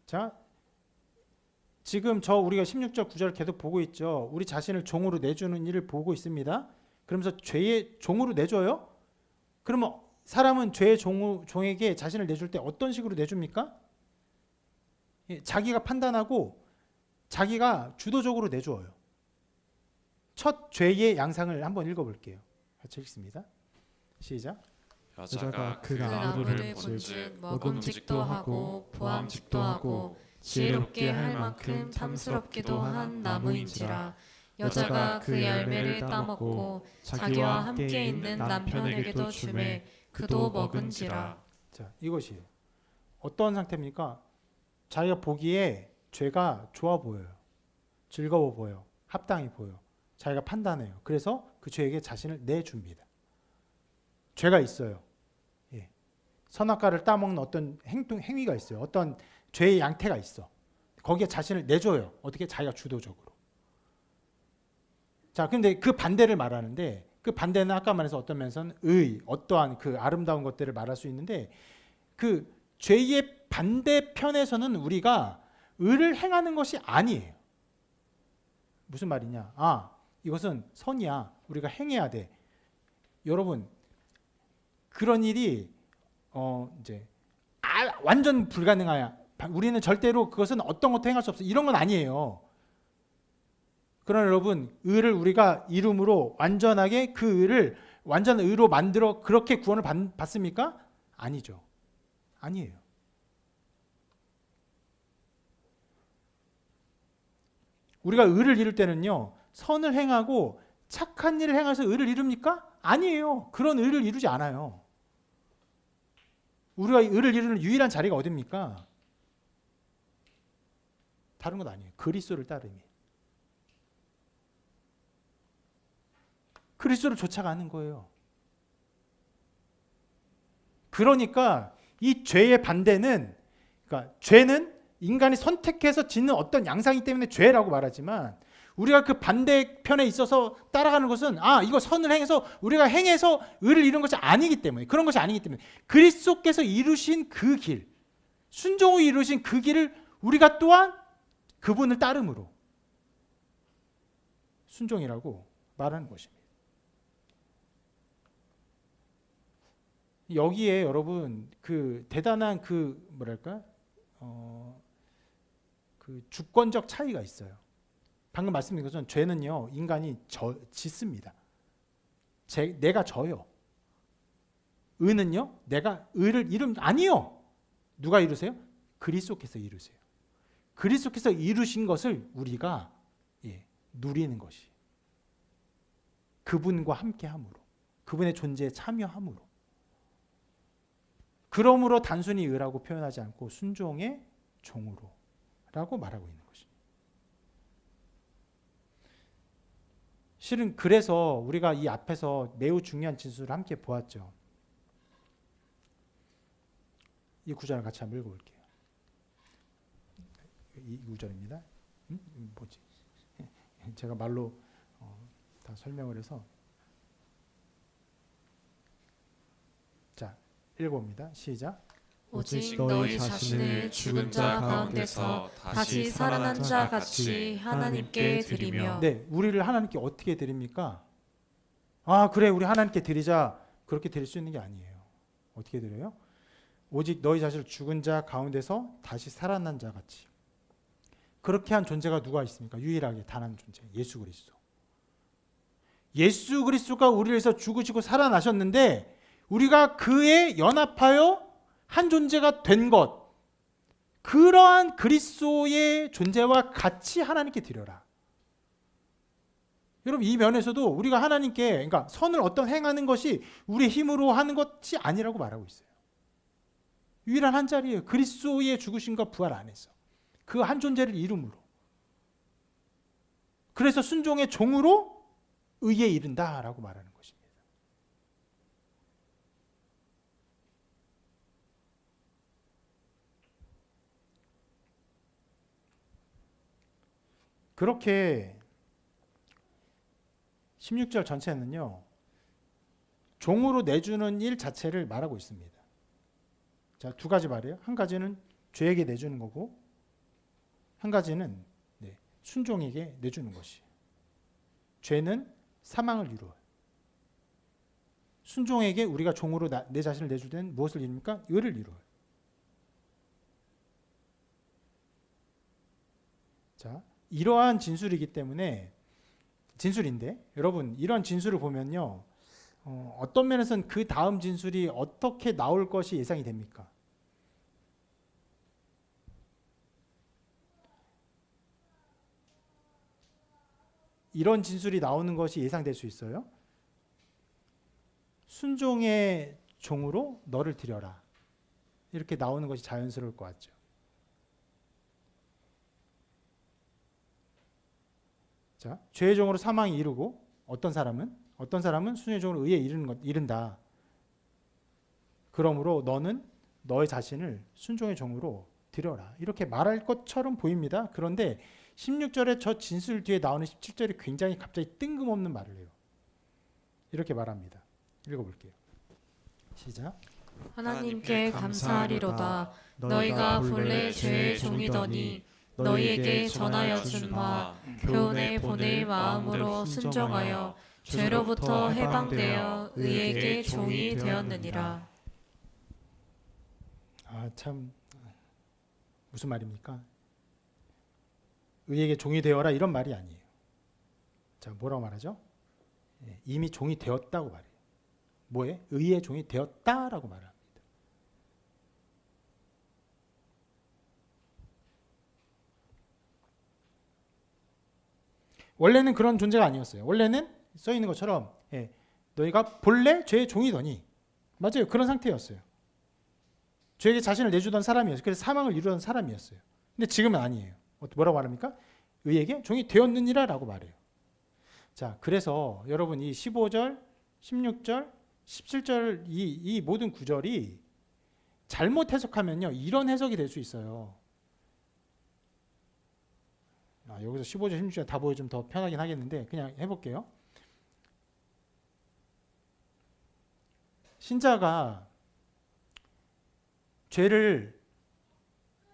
자, 지금 우리가 16절 9절을 계속 보고 있죠. 우리 자신을 종으로 내주는 일을 보고 있습니다. 그러면서 죄의 종으로 내줘요? 그러면 사람은 죄의 종에게 자신을 내줄 때 어떤 식으로 내줍니까? 자기가 판단하고 자기가 주도적으로 내줘요. 첫 죄의 양상을 한번 읽어볼게요. 같이 읽습니다. 시작. 여자가 그 나무를 본즉 먹음직도 하고 보암직도 하고 지혜롭게 할 만큼 탐스럽기도 한 나무인지라. 여자가 그 열매를 따먹고 자기와 함께 있는 남편에게도 주매 그도 먹은지라. 자, 이것이에요. 어떤 상태입니까? 자기가 보기에 죄가 좋아 보여요. 즐거워 보여. 합당해 보여. 자기가 판단해요. 그래서 그 죄에게 자신을 내줍니다. 죄가 있어요. 선악과를 따먹는 어떤 행위가 있어요. 어떤 죄의 양태가 있어. 거기에 자신을 내줘요. 어떻게? 자기가 주도적으로. 자, 근데 그 반대를 말하는데 그 반대는 아까 말해서 어떤 면에서는 어떠한 그 아름다운 것들을 말할 수 있는데 그 죄의 반대편에서는 우리가 의를 행하는 것이 아니에요. 무슨 말이냐? 이것은 선이야. 우리가 행해야 돼. 여러분, 그런 일이 이제 완전 불가능하야. 우리는 절대로 그것은 어떤 것도 행할 수 없어. 이런 건 아니에요. 그러나 여러분, 의를 우리가 이름으로 완전하게 그 의를 완전 의로 만들어 그렇게 구원을 받습니까? 아니죠. 아니에요. 우리가 의를 이룰 때는요, 선을 행하고 착한 일을 행해서 의를 이룹니까? 아니에요. 그런 의를 이루지 않아요. 우리가 의를 이루는 유일한 자리가 어디입니까? 다른 건 아니에요. 그리스도를 따름이. 그리스도를 쫓아가는 거예요. 그러니까 이 죄의 반대는, 그러니까 죄는 인간이 선택해서 짓는 어떤 양상이기 때문에 죄라고 말하지만, 우리가 그 반대편에 있어서 따라가는 것은 이거 선을 행해서 우리가 행해서 의를 이룬 것이 아니기 때문에, 그런 것이 아니기 때문에 그리스도께서 이루신 그 길, 순종을 이루신 그 길을 우리가 또한 그분을 따름으로 순종이라고 말하는 것입니다. 여기에 여러분 그 대단한 그 뭐랄까 그 주권적 차이가 있어요. 방금 말씀드린 것은 죄는요, 인간이 짓습니다. 내가 져요. 의는요, 내가 의를 아니요. 누가 이루세요? 그리스도께서 이루세요. 그리스도께서 이루신 것을 우리가 누리는 것이, 그분과 함께함으로, 그분의 존재에 참여함으로. 그러므로 단순히 의라고 표현하지 않고 순종의 종으로라고 말하고 있는 것입니다. 실은 그래서 우리가 이 앞에서 매우 중요한 진술을 함께 보았죠. 이 구절을 같이 한번 읽어볼게요. 이 구절입니다. 뭐지? 제가 말로 다 설명을 해서, 자, 읽어봅니다. 시작. 오직 너희 자신을 죽은 자 가운데서 다시 살아난 자 같이 하나님께 드리며. 네, 우리를 하나님께 어떻게 드립니까? 그래, 우리 하나님께 드리자. 그렇게 드릴 수 있는 게 아니에요. 어떻게 드려요? 오직 너희 자신을 죽은 자 가운데서 다시 살아난 자 같이. 그렇게 한 존재가 누가 있습니까? 유일하게 단 한 존재, 예수 그리스도. 예수 그리스도가 우리를 위해서 죽으시고 살아나셨는데, 우리가 그에 연합하여 한 존재가 된 것, 그러한 그리스도의 존재와 같이 하나님께 드려라. 여러분, 이 면에서도 우리가 하나님께, 그러니까 선을 어떤 행하는 것이 우리의 힘으로 하는 것이 아니라고 말하고 있어요. 유일한 한 자리예요. 그리스도의 죽으심과 부활 안에서 그 한 존재를 이름으로. 그래서 순종의 종으로 의에 이른다라고 말하는 것입니다. 그렇게 16절 전체는요, 종으로 내주는 일 자체를 말하고 있습니다. 자, 두 가지 말이에요. 한 가지는 죄에게 내주는 거고, 한 가지는 순종에게 내주는 것이. 죄는 사망을 이루어요. 순종에게 우리가 종으로 내 자신을 내줄 때는 무엇을 이룹니까? 의를 이루어요. 자, 이러한 진술이기 때문에, 진술인데 여러분, 이러한 진술을 보면요, 어떤 면에서는 그 다음 진술이 어떻게 나올 것이 예상이 됩니까? 이런 진술이 나오는 것이 예상될 수 있어요. 순종의 종으로 너를 드려라. 이렇게 나오는 것이 자연스러울 것 같죠. 자, 죄의 종으로 사망이 이르고, 어떤 사람은 순종의 종으로 의에 이른다. 그러므로 너는 너의 자신을 순종의 종으로 드려라. 이렇게 말할 것처럼 보입니다. 그런데 16절에 저 진술 뒤에 나오는 17절이 굉장히 갑자기 뜬금없는 말을 해요. 이렇게 말합니다. 읽어볼게요. 시작. 하나님께 감사하리로다. 너희가 본래 죄의 종이더니 너희에게 전하여 준 바 교훈에 본의 마음으로 순종하여 죄로부터 해방되어 의에게 종이 되었느니라. 참 무슨 말입니까? 의에게 종이 되어라 이런 말이 아니에요. 자, 뭐라고 말하죠? 이미 종이 되었다고 말해요. 뭐에? 의의 종이 되었다라고 말합니다. 원래는 그런 존재가 아니었어요. 원래는 써 있는 것처럼 너희가 본래 죄의 종이더니, 맞아요. 그런 상태였어요. 죄에게 자신을 내주던 사람이었어요. 그래서 사망을 이루던 사람이었어요. 근데 지금은 아니에요. 뭐라고 말합니까? 의에게 종이 되었느니라 라고 말해요. 자, 그래서 여러분 이 15절, 16절, 17절 이 모든 구절이 잘못 해석하면요 이런 해석이 될 수 있어요. 여기서 15절, 16절 다 보여 좀 더 편하긴 하겠는데 그냥 해볼게요. 신자가 죄를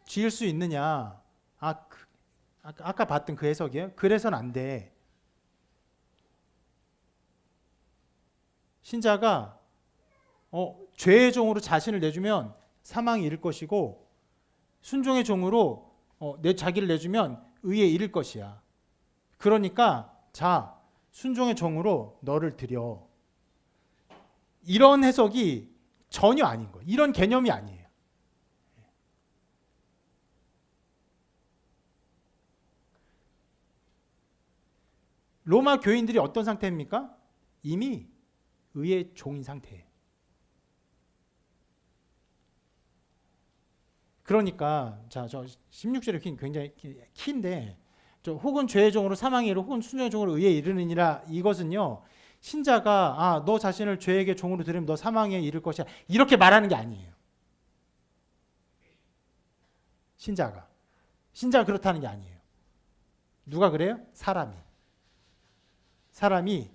지을 수 있느냐? 아까 봤던 그 해석이에요. 그래서는 안 돼. 신자가 죄의 종으로 자신을 내주면 사망에 이를 것이고 순종의 종으로 내 자기를 내주면 의에 이를 것이야. 그러니까 자, 순종의 종으로 너를 드려. 이런 해석이 전혀 아닌 거예요. 이런 개념이 아니에요. 로마 교인들이 어떤 상태입니까? 이미 의의 종인 상태예요. 그러니까 자, 저 16절의 굉장히 키인데 혹은 죄의 종으로 사망에 이르 혹은 순종의 종으로 의에 이르느니라, 이것은요 신자가 너 자신을 죄에게 종으로 들이면 너 사망에 이를 것이야 이렇게 말하는 게 아니에요. 신자가 그렇다는 게 아니에요. 누가 그래요? 사람이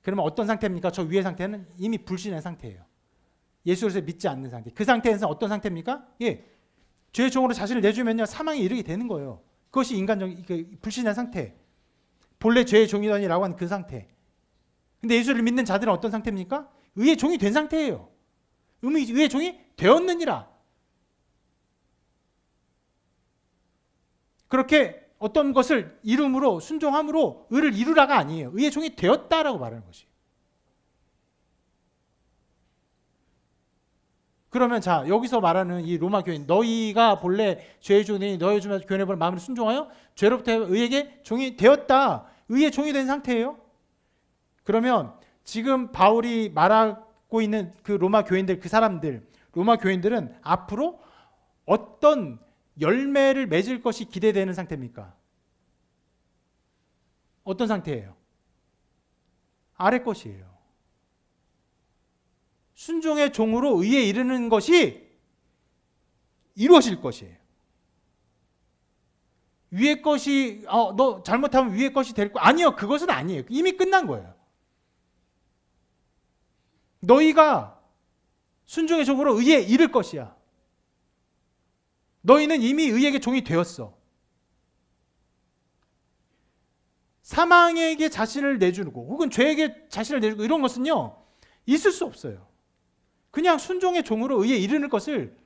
그러면 어떤 상태입니까? 저 위의 상태는 이미 불신의 상태예요. 예수를 믿지 않는 상태. 그 상태에서 어떤 상태입니까? 죄의 종으로 자신을 내주면요 사망에 이르게 되는 거예요. 그것이 인간적 불신의 상태. 본래 죄의 종이더니라고 하는 그 상태. 근데 예수를 믿는 자들은 어떤 상태입니까? 의의 종이 된 상태예요. 의의 종이 되었느니라. 그렇게 어떤 것을 이름으로 순종함으로 의를 이루라가 아니에요. 의의 종이 되었다라고 말하는 것이에요. 그러면 자, 여기서 말하는 이 로마 교인, 너희가 본래 죄의 종이 너희 주면서 교훈해 볼 마음을 순종하여 죄로부터 의에게 종이 되었다. 의의 종이 된 상태예요. 그러면 지금 바울이 말하고 있는 그 로마 교인들, 그 사람들, 로마 교인들은 앞으로 어떤 열매를 맺을 것이 기대되는 상태입니까? 어떤 상태예요? 아래 것이에요. 순종의 종으로 의에 이르는 것이 이루어질 것이에요. 위의 것이 너 잘못하면 위의 것이 될 거 아니요. 그것은 아니에요. 이미 끝난 거예요. 너희가 순종의 종으로 의에 이를 것이야. 너희는 이미 의에게 종이 되었어. 사망에게 자신을 내주고 혹은 죄에게 자신을 내주고 이런 것은요 있을 수 없어요. 그냥 순종의 종으로 의에 이르는 것을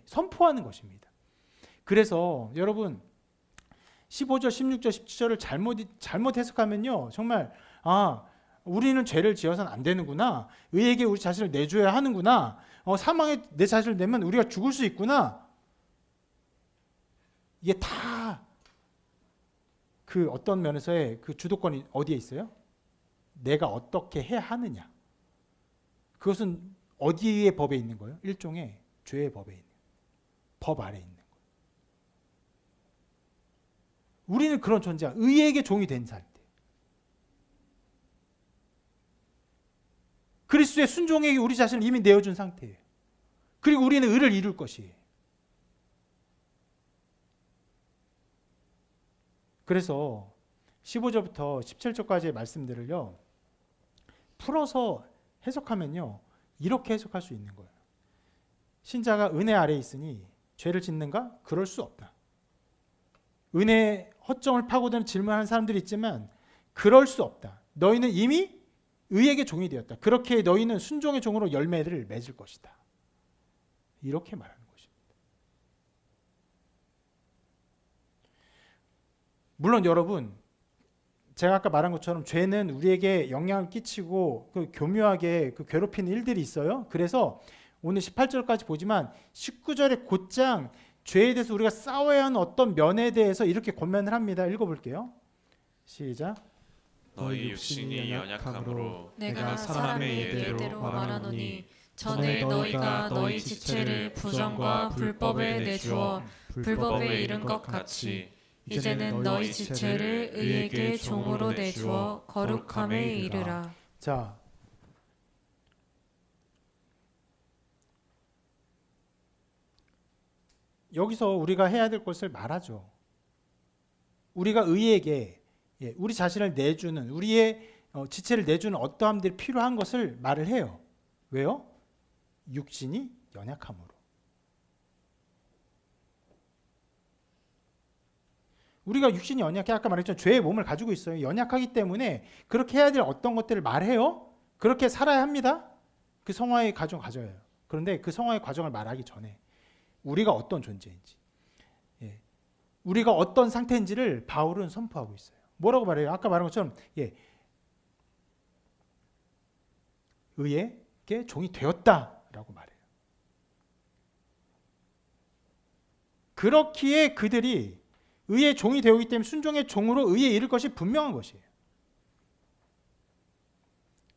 선포하는 것입니다. 그래서 여러분 15절, 16절, 17절을 잘못 해석하면요 정말 우리는 죄를 지어서는 안 되는구나. 의에게 우리 자신을 내줘야 하는구나. 사망에 내 자신을 내면 우리가 죽을 수 있구나. 이게 다 그 어떤 면에서의 그 주도권이 어디에 있어요? 내가 어떻게 해야 하느냐. 그것은 어디의 법에 있는 거예요? 일종의 죄의 법에 있는 거예요. 법 아래에 있는 거예요. 우리는 그런 존재야. 의에게 종이 된 상태. 그리스도의 순종에게 우리 자신을 이미 내어준 상태예요. 그리고 우리는 의를 이룰 것이에요. 그래서 15절부터 17절까지의 말씀들을요 풀어서 해석하면요 이렇게 해석할 수 있는 거예요. 신자가 은혜 아래에 있으니 죄를 짓는가? 그럴 수 없다. 은혜 허점을 파고드는 질문하는 사람들이 있지만 그럴 수 없다. 너희는 이미 의에게 종이 되었다. 그렇게 너희는 순종의 종으로 열매를 맺을 것이다. 이렇게 말하는 것입니다. 물론 여러분, 제가 아까 말한 것처럼 죄는 우리에게 영향을 끼치고 교묘하게 괴롭히는 일들이 있어요. 그래서 오늘 18절까지 보지만 19절에 곧장 죄에 대해서 우리가 싸워야 하는 어떤 면에 대해서 이렇게 권면을 합니다. 읽어볼게요. 시작. 너희 육신이 연약함으로 내가 사람의 예대로 말하노니 전에 너희가 너희 지체를 부정과 불법에 내주어 불법에 이른 것 같이 이제는 너희 지체를 의에게 종으로 내주어 거룩함에 이르라. 자, 여기서 우리가 해야 될 것을 말하죠. 우리가 의에게 우리 자신을 내주는, 우리의 지체를 내주는 어떠함들이 필요한 것을 말을 해요. 왜요? 육신이 연약함으로. 우리가 육신이 연약해, 아까 말했죠. 죄의 몸을 가지고 있어요. 연약하기 때문에 그렇게 해야 될 어떤 것들을 말해요. 그렇게 살아야 합니다. 그 성화의 과정을 가져야 해요. 그런데 그 성화의 과정을 말하기 전에 우리가 어떤 존재인지, 우리가 어떤 상태인지를 바울은 선포하고 있어요. 뭐라고 말해요? 아까 말한 것처럼 의에게 종이 되었다라고 말해요. 그렇기에 그들이 의의 종이 되었기 때문에 순종의 종으로 의에 이를 것이 분명한 것이에요.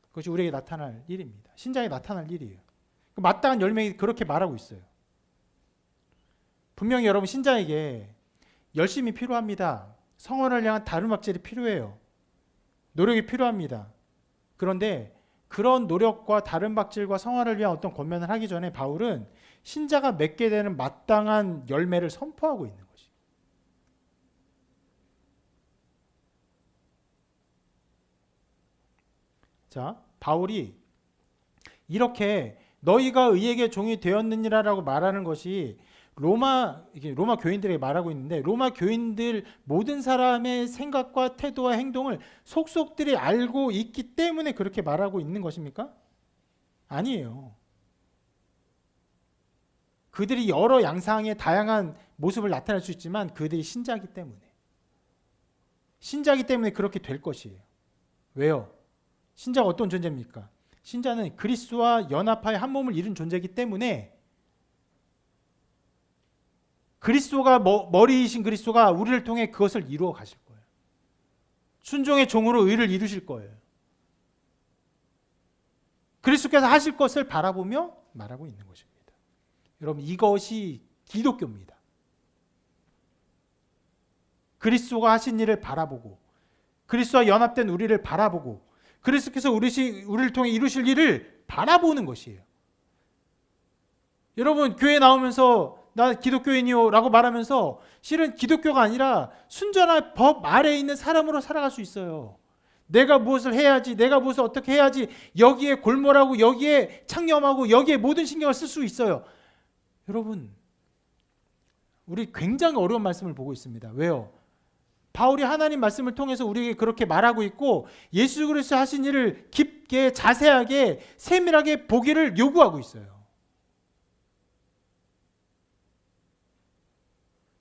그것이 우리에게 나타날 일입니다. 신자에게 나타날 일이에요. 마땅한 열매가 그렇게 말하고 있어요. 분명히 여러분 신자에게 열심이 필요합니다. 성화를 향한 다름박질이 필요해요. 노력이 필요합니다. 그런데 그런 노력과 다름박질과 성화를 위한 어떤 권면을 하기 전에 바울은 신자가 맺게 되는 마땅한 열매를 선포하고 있는 것이. 자, 바울이 이렇게 너희가 의에게 종이 되었느니라라고 말하는 것이 로마 교인들에게 말하고 있는데, 로마 교인들 모든 사람의 생각과 태도와 행동을 속속들이 알고 있기 때문에 그렇게 말하고 있는 것입니까? 아니에요. 그들이 여러 양상의 다양한 모습을 나타낼 수 있지만 그들이 신자이기 때문에 그렇게 될 것이에요. 왜요? 신자가 어떤 존재입니까? 신자는 그리스도와 연합하여 한 몸을 이룬 존재이기 때문에 그리스도가 머리이신 그리스도가 우리를 통해 그것을 이루어 가실 거예요. 순종의 종으로 의를 이루실 거예요. 그리스도께서 하실 것을 바라보며 말하고 있는 것입니다. 여러분, 이것이 기독교입니다. 그리스도가 하신 일을 바라보고 그리스도와 연합된 우리를 바라보고 그리스도께서 우리를 통해 이루실 일을 바라보는 것이에요. 여러분, 교회 나오면서 나 기독교인이요 라고 말하면서 실은 기독교가 아니라 순전한 법 아래에 있는 사람으로 살아갈 수 있어요. 내가 무엇을 해야지, 내가 무엇을 어떻게 해야지, 여기에 골몰하고 여기에 창념하고 여기에 모든 신경을 쓸 수 있어요. 여러분, 우리 굉장히 어려운 말씀을 보고 있습니다. 왜요? 바울이 하나님 말씀을 통해서 우리에게 그렇게 말하고 있고 예수 그리스도 하신 일을 깊게 자세하게 세밀하게 보기를 요구하고 있어요.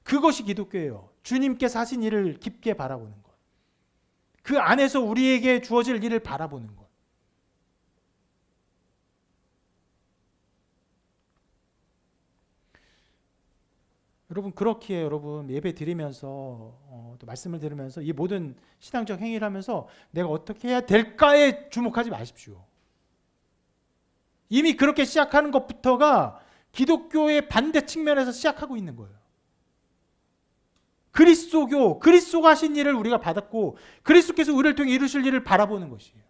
그것이 기독교예요. 주님께서 하신 일을 깊게 바라보는 것. 그 안에서 우리에게 주어질 일을 바라보는 것. 여러분, 그렇기에 여러분 예배 드리면서 또 말씀을 들으면서 이 모든 신앙적 행위를 하면서 내가 어떻게 해야 될까에 주목하지 마십시오. 이미 그렇게 시작하는 것부터가 기독교의 반대 측면에서 시작하고 있는 거예요. 그리스도교, 그리스도가 하신 일을 우리가 받았고 그리스도께서 우리를 통해 이루실 일을 바라보는 것이에요.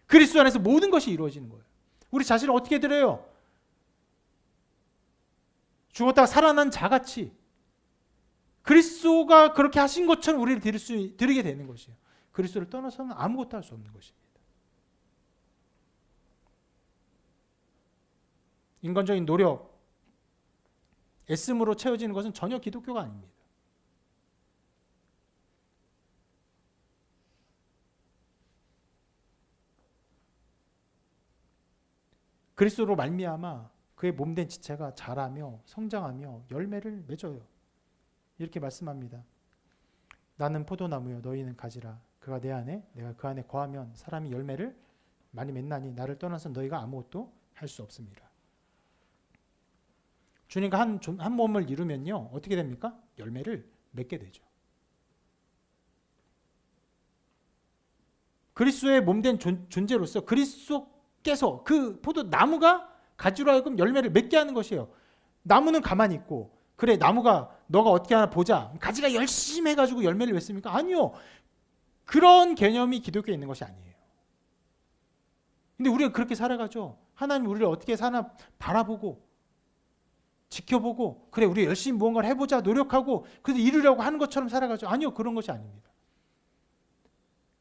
그리스도 안에서 모든 것이 이루어지는 거예요. 우리 자신을 어떻게 드려요? 죽었다가 살아난 자같이 그리스도가 그렇게 하신 것처럼 우리를 드리게 되는 것이에요. 그리스도를 떠나서는 아무것도 할 수 없는 것입니다. 인간적인 노력, 애씀으로 채워지는 것은 전혀 기독교가 아닙니다. 그리스도로 말미암아 그의 몸된 지체가 자라며 성장하며 열매를 맺어요. 이렇게 말씀합니다. 나는 포도나무요 너희는 가지라. 그가 내 안에 내가 그 안에 거하면 사람이 열매를 많이 맺나니 나를 떠나서 너희가 아무것도 할 수 없습니다. 주님과 한 몸을 이루면요 어떻게 됩니까? 열매를 맺게 되죠. 그리스도의 몸된 존재로서 그리스도께서 그 포도나무가 가지로 하여금 열매를 맺게 하는 것이에요. 나무는 가만히 있고 그래 나무가 너가 어떻게 하나 보자. 가지가 열심히 해가지고 열매를 맺습니까? 아니요. 그런 개념이 기독교에 있는 것이 아니에요. 근데 우리가 그렇게 살아가죠. 하나님 우리를 어떻게 사나 바라보고 지켜보고 그래 우리 열심히 무언가를 해보자 노력하고 그래서 이루려고 하는 것처럼 살아가죠. 아니요. 그런 것이 아닙니다.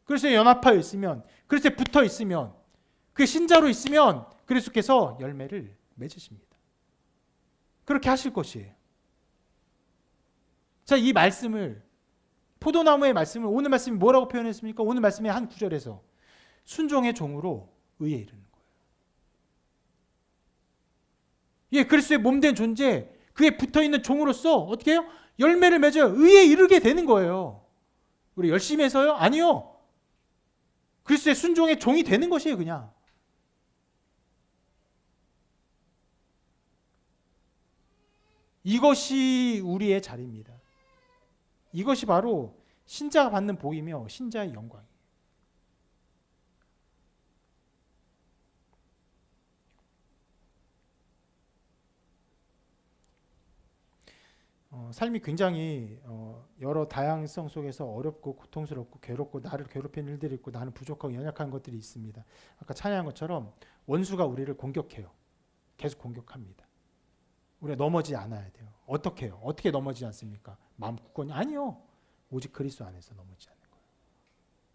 그리스도에 연합하여 있으면 그리스도에 붙어 있으면 그 신자로 있으면 그리스도께서 열매를 맺으십니다. 그렇게 하실 것이에요. 자, 이 말씀을 포도나무의 말씀을 오늘 말씀이 뭐라고 표현했습니까? 오늘 말씀의 한 구절에서 순종의 종으로 의에 이르는 거예요. 예, 그리스도의 몸된 존재, 그에 붙어있는 종으로서 어떻게 해요? 열매를 맺어요. 의에 이르게 되는 거예요. 우리 열심히 해서요? 아니요. 그리스도의 순종의 종이 되는 것이에요. 그냥. 이것이 우리의 자리입니다. 이것이 바로 신자가 받는 복이며 신자의 영광이에요. 삶이 굉장히 여러 다양성 속에서 어렵고 고통스럽고 괴롭고 나를 괴롭히는 일들이 있고 나는 부족하고 연약한 것들이 있습니다. 아까 찬양한 것처럼 원수가 우리를 공격해요. 계속 공격합니다. 우리가 넘어지지 않아야 돼요. 어떻게 해요? 어떻게 넘어지지 않습니까? 마음 굳건히? 아니요. 오직 그리스도 안에서 넘어지지 않는 거예요.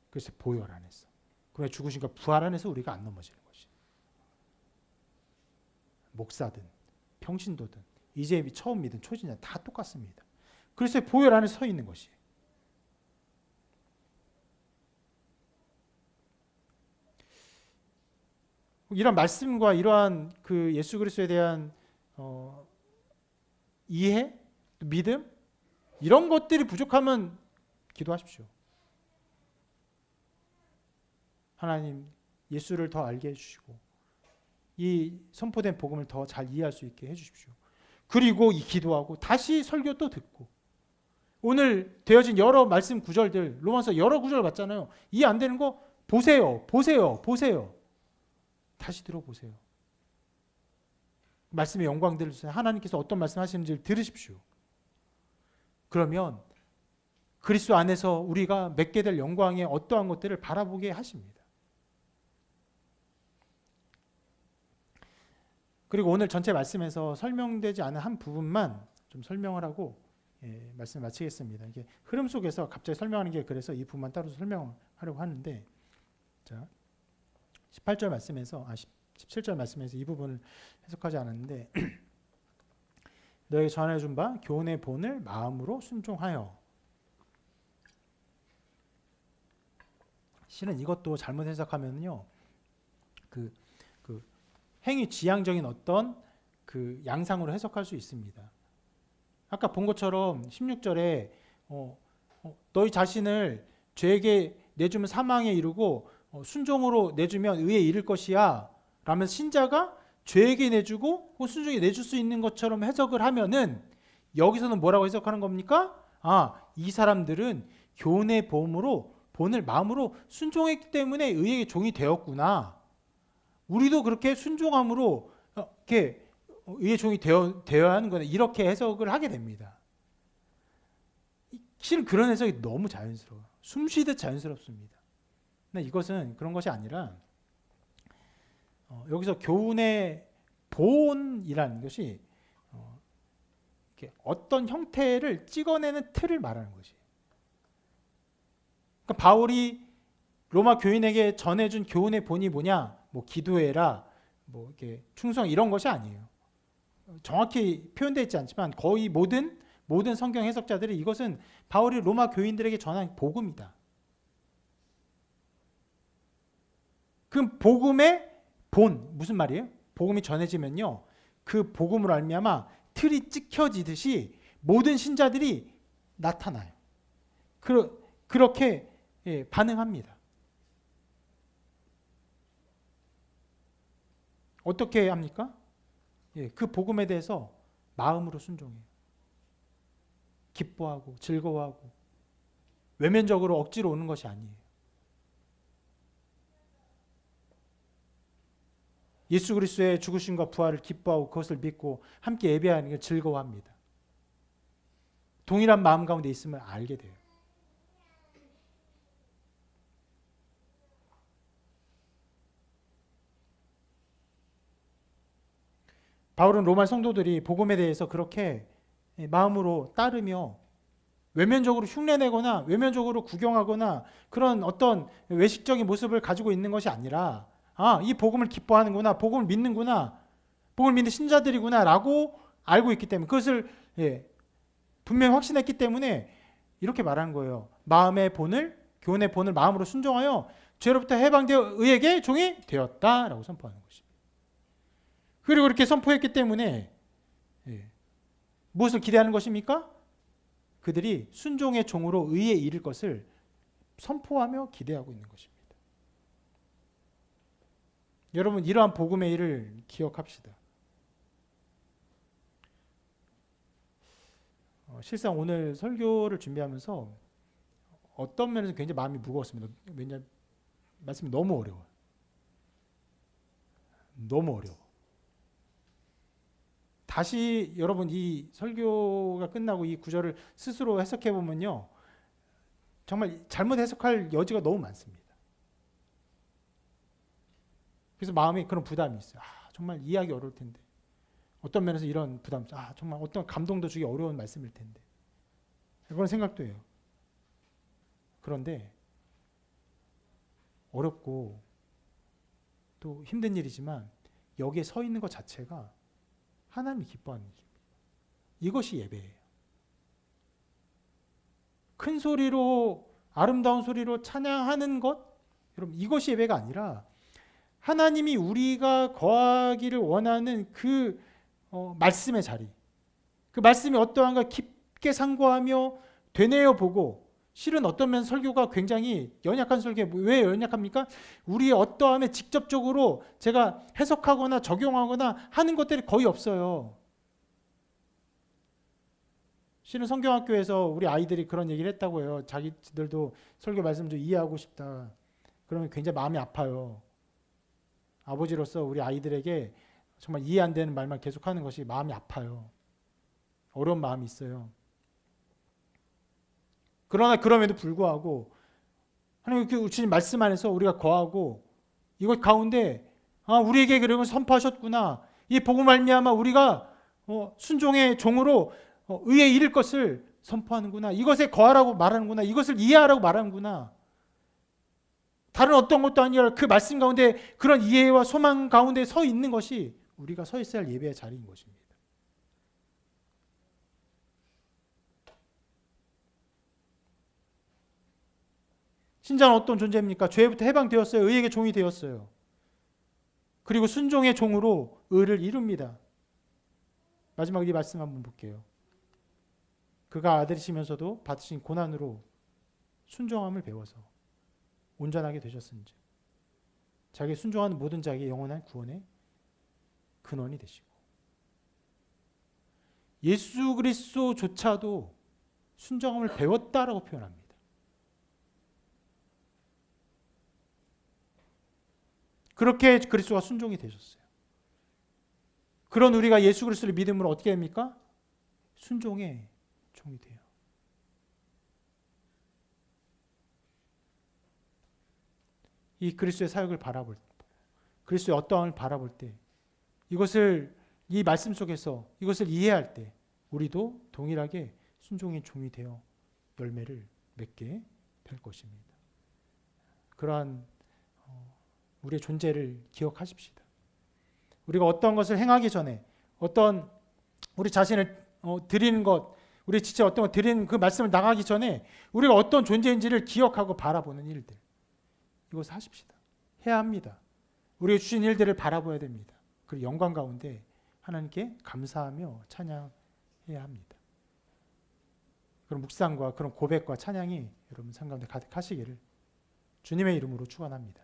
그래서 보혈 안에서. 그러나 죽으신 것 부활 안에서 우리가 안 넘어지는 것이에요. 목사든 평신도든 이제 처음 믿은 초신자 다 똑같습니다. 그래서 보혈 안에 서 있는 것이에요. 이런 말씀과 이러한 그 예수 그리스도에 대한 이해, 믿음 이런 것들이 부족하면 기도하십시오. 하나님 예수를 더 알게 해주시고 이 선포된 복음을 더 잘 이해할 수 있게 해주십시오. 그리고 이 기도하고 다시 설교 또 듣고 오늘 되어진 여러 말씀 구절들 로마서 여러 구절 봤잖아요. 이해 안 되는 거 보세요. 다시 들어보세요. 말씀의 영광들을 하나님께서 어떤 말씀 하시는지 들으십시오. 그러면 그리스도 안에서 우리가 맺게 될 영광의 어떠한 것들을 바라보게 하십니다. 그리고 오늘 전체 말씀에서 설명되지 않은 한 부분만 좀 설명을 하고 말씀을 마치겠습니다. 이게 흐름 속에서 갑자기 설명하는 게 그래서 이 부분만 따로 설명하려고 하는데 자 18절 말씀에서 17절 말씀에서 이 부분을 해석하지 않았는데 너에게 전해 준 바 교훈의 본을 마음으로 순종하여. 실은 이것도 잘못 해석하면요 그 행위 지향적인 어떤 그 양상으로 해석할 수 있습니다. 아까 본 것처럼 16절에 너희 자신을 죄에게 내주면 사망에 이르고 순종으로 내주면 의에 이를 것이야 라면서 신자가 죄에게 내주고 순종에 내줄 수 있는 것처럼 해석을 하면은 여기서는 뭐라고 해석하는 겁니까? 이 사람들은 교훈의 본을 마음으로 순종했기 때문에 의의 종이 되었구나. 우리도 그렇게 순종함으로 이렇게 의의 종이 되어야 하는 거다. 이렇게 해석을 하게 됩니다. 실은 그런 해석이 너무 자연스러워요. 숨쉬듯 자연스럽습니다. 근데 이것은 그런 것이 아니라 여기서 교훈의 본이라는 것이 이렇게 어떤 형태를 찍어내는 틀을 말하는 것이에요. 그러니까 바울이 로마 교인에게 전해준 교훈의 본이 뭐냐? 뭐 기도해라, 뭐 이렇게 충성 이런 것이 아니에요. 정확히 표현되어 있지 않지만 거의 모든 성경 해석자들이 이것은 바울이 로마 교인들에게 전한 복음이다. 그 복음의 본 무슨 말이에요? 복음이 전해지면요, 그 복음으로 말미암아 틀이 찍혀지듯이 모든 신자들이 나타나요. 그렇게 반응합니다. 어떻게 합니까? 그 복음에 대해서 마음으로 순종해요. 기뻐하고 즐거워하고 외면적으로 억지로 오는 것이 아니에요. 예수 그리스도의 죽으심과 부활을 기뻐하고 그것을 믿고 함께 예배하는 게 즐거워합니다. 동일한 마음 가운데 있음을 알게 돼요. 바울은 로마 성도들이 복음에 대해서 그렇게 마음으로 따르며 외면적으로 흉내내거나 외면적으로 구경하거나 그런 어떤 외식적인 모습을 가지고 있는 것이 아니라, 이 복음을 기뻐하는구나, 복음을 믿는구나, 복음을 믿는 신자들이구나 라고 알고 있기 때문에, 그것을 분명히 확신했기 때문에 이렇게 말하는 거예요. 마음의 본을, 교훈의 본을 마음으로 순종하여 죄로부터 해방되어 의에게 종이 되었다라고 선포하는 것입니다. 그리고 그렇게 선포했기 때문에 무엇을 기대하는 것입니까? 그들이 순종의 종으로 의에 이를 것을 선포하며 기대하고 있는 것입니다. 여러분, 이러한 복음의 일을 기억합시다. 실상 오늘 설교를 준비하면서 어떤 면에서 굉장히 마음이 무거웠습니다. 왜냐하면 말씀이 너무 어려워요. 너무 어려워. 다시 여러분 이 설교가 끝나고 이 구절을 스스로 해석해 보면요, 정말 잘못 해석할 여지가 너무 많습니다. 그래서 마음에 그런 부담이 있어요. 정말 이해하기 어려울 텐데, 어떤 면에서 이런 부담, 정말 어떤 감동도 주기 어려운 말씀일 텐데, 그런 생각도 해요. 그런데 어렵고 또 힘든 일이지만 여기에 서 있는 것 자체가 하나님이 기뻐하는 일입니다. 이것이 예배예요. 큰 소리로, 아름다운 소리로 찬양하는 것, 여러분, 이것이 예배가 아니라 하나님이 우리가 거하기를 원하는 그 말씀의 자리, 그 말씀이 어떠한가 깊게 상고하며 되뇌어 보고, 실은 어떤 면 설교가 굉장히 연약한 설교, 왜 연약합니까? 우리의 어떠함에 직접적으로 제가 해석하거나 적용하거나 하는 것들이 거의 없어요. 실은 성경학교에서 우리 아이들이 그런 얘기를 했다고 해요. 자기들도 설교 말씀 좀 이해하고 싶다. 그러면 굉장히 마음이 아파요. 아버지로서 우리 아이들에게 정말 이해 안 되는 말만 계속하는 것이 마음이 아파요. 어려운 마음이 있어요. 그러나 그럼에도 불구하고 하나님 주신 말씀 안에서 우리가 거하고 이것 가운데 우리에게 그런 걸 선포하셨구나. 이 복음 말미암아 우리가 순종의 종으로 의에 이를 것을 선포하는구나. 이것에 거하라고 말하는구나. 이것을 이해하라고 말하는구나. 다른 어떤 것도 아니라 그 말씀 가운데 그런 이해와 소망 가운데 서 있는 것이 우리가 서 있어야 할 예배의 자리인 것입니다. 신자는 어떤 존재입니까? 죄부터 해방되었어요. 의에게 종이 되었어요. 그리고 순종의 종으로 의를 이룹니다. 마지막 이 말씀 한번 볼게요. 그가 아들이시면서도 받으신 고난으로 순종함을 배워서 온전하게 되셨은지 자기 순종하는 모든 자에게 영원한 구원의 근원이 되시고, 예수 그리스도조차도 순종함을 배웠다라고 표현합니다. 그렇게 그리스도가 순종이 되셨어요. 그런 우리가 예수 그리스도를 믿음으로 어떻게 됩니까? 순종의 종이 돼요. 이 그리스도의 사역을 바라볼 때, 그리스도의 어떠함을 바라볼 때, 이것을 이 말씀 속에서 이것을 이해할 때 우리도 동일하게 순종의 종이 되어 열매를 맺게 될 것입니다. 그러한 우리의 존재를 기억하십시다. 우리가 어떤 것을 행하기 전에, 어떤 우리 자신을 드리는 것, 우리 진짜 어떤 거 드리는 그 말씀을 나가기 전에 우리가 어떤 존재인지를 기억하고 바라보는 일들, 이것을 하십시다. 해야 합니다. 우리가 주신 일들을 바라봐야 됩니다. 그리고 영광 가운데 하나님께 감사하며 찬양해야 합니다. 그런 묵상과 그런 고백과 찬양이 여러분 삶 가운데 가득하시기를 주님의 이름으로 축원합니다.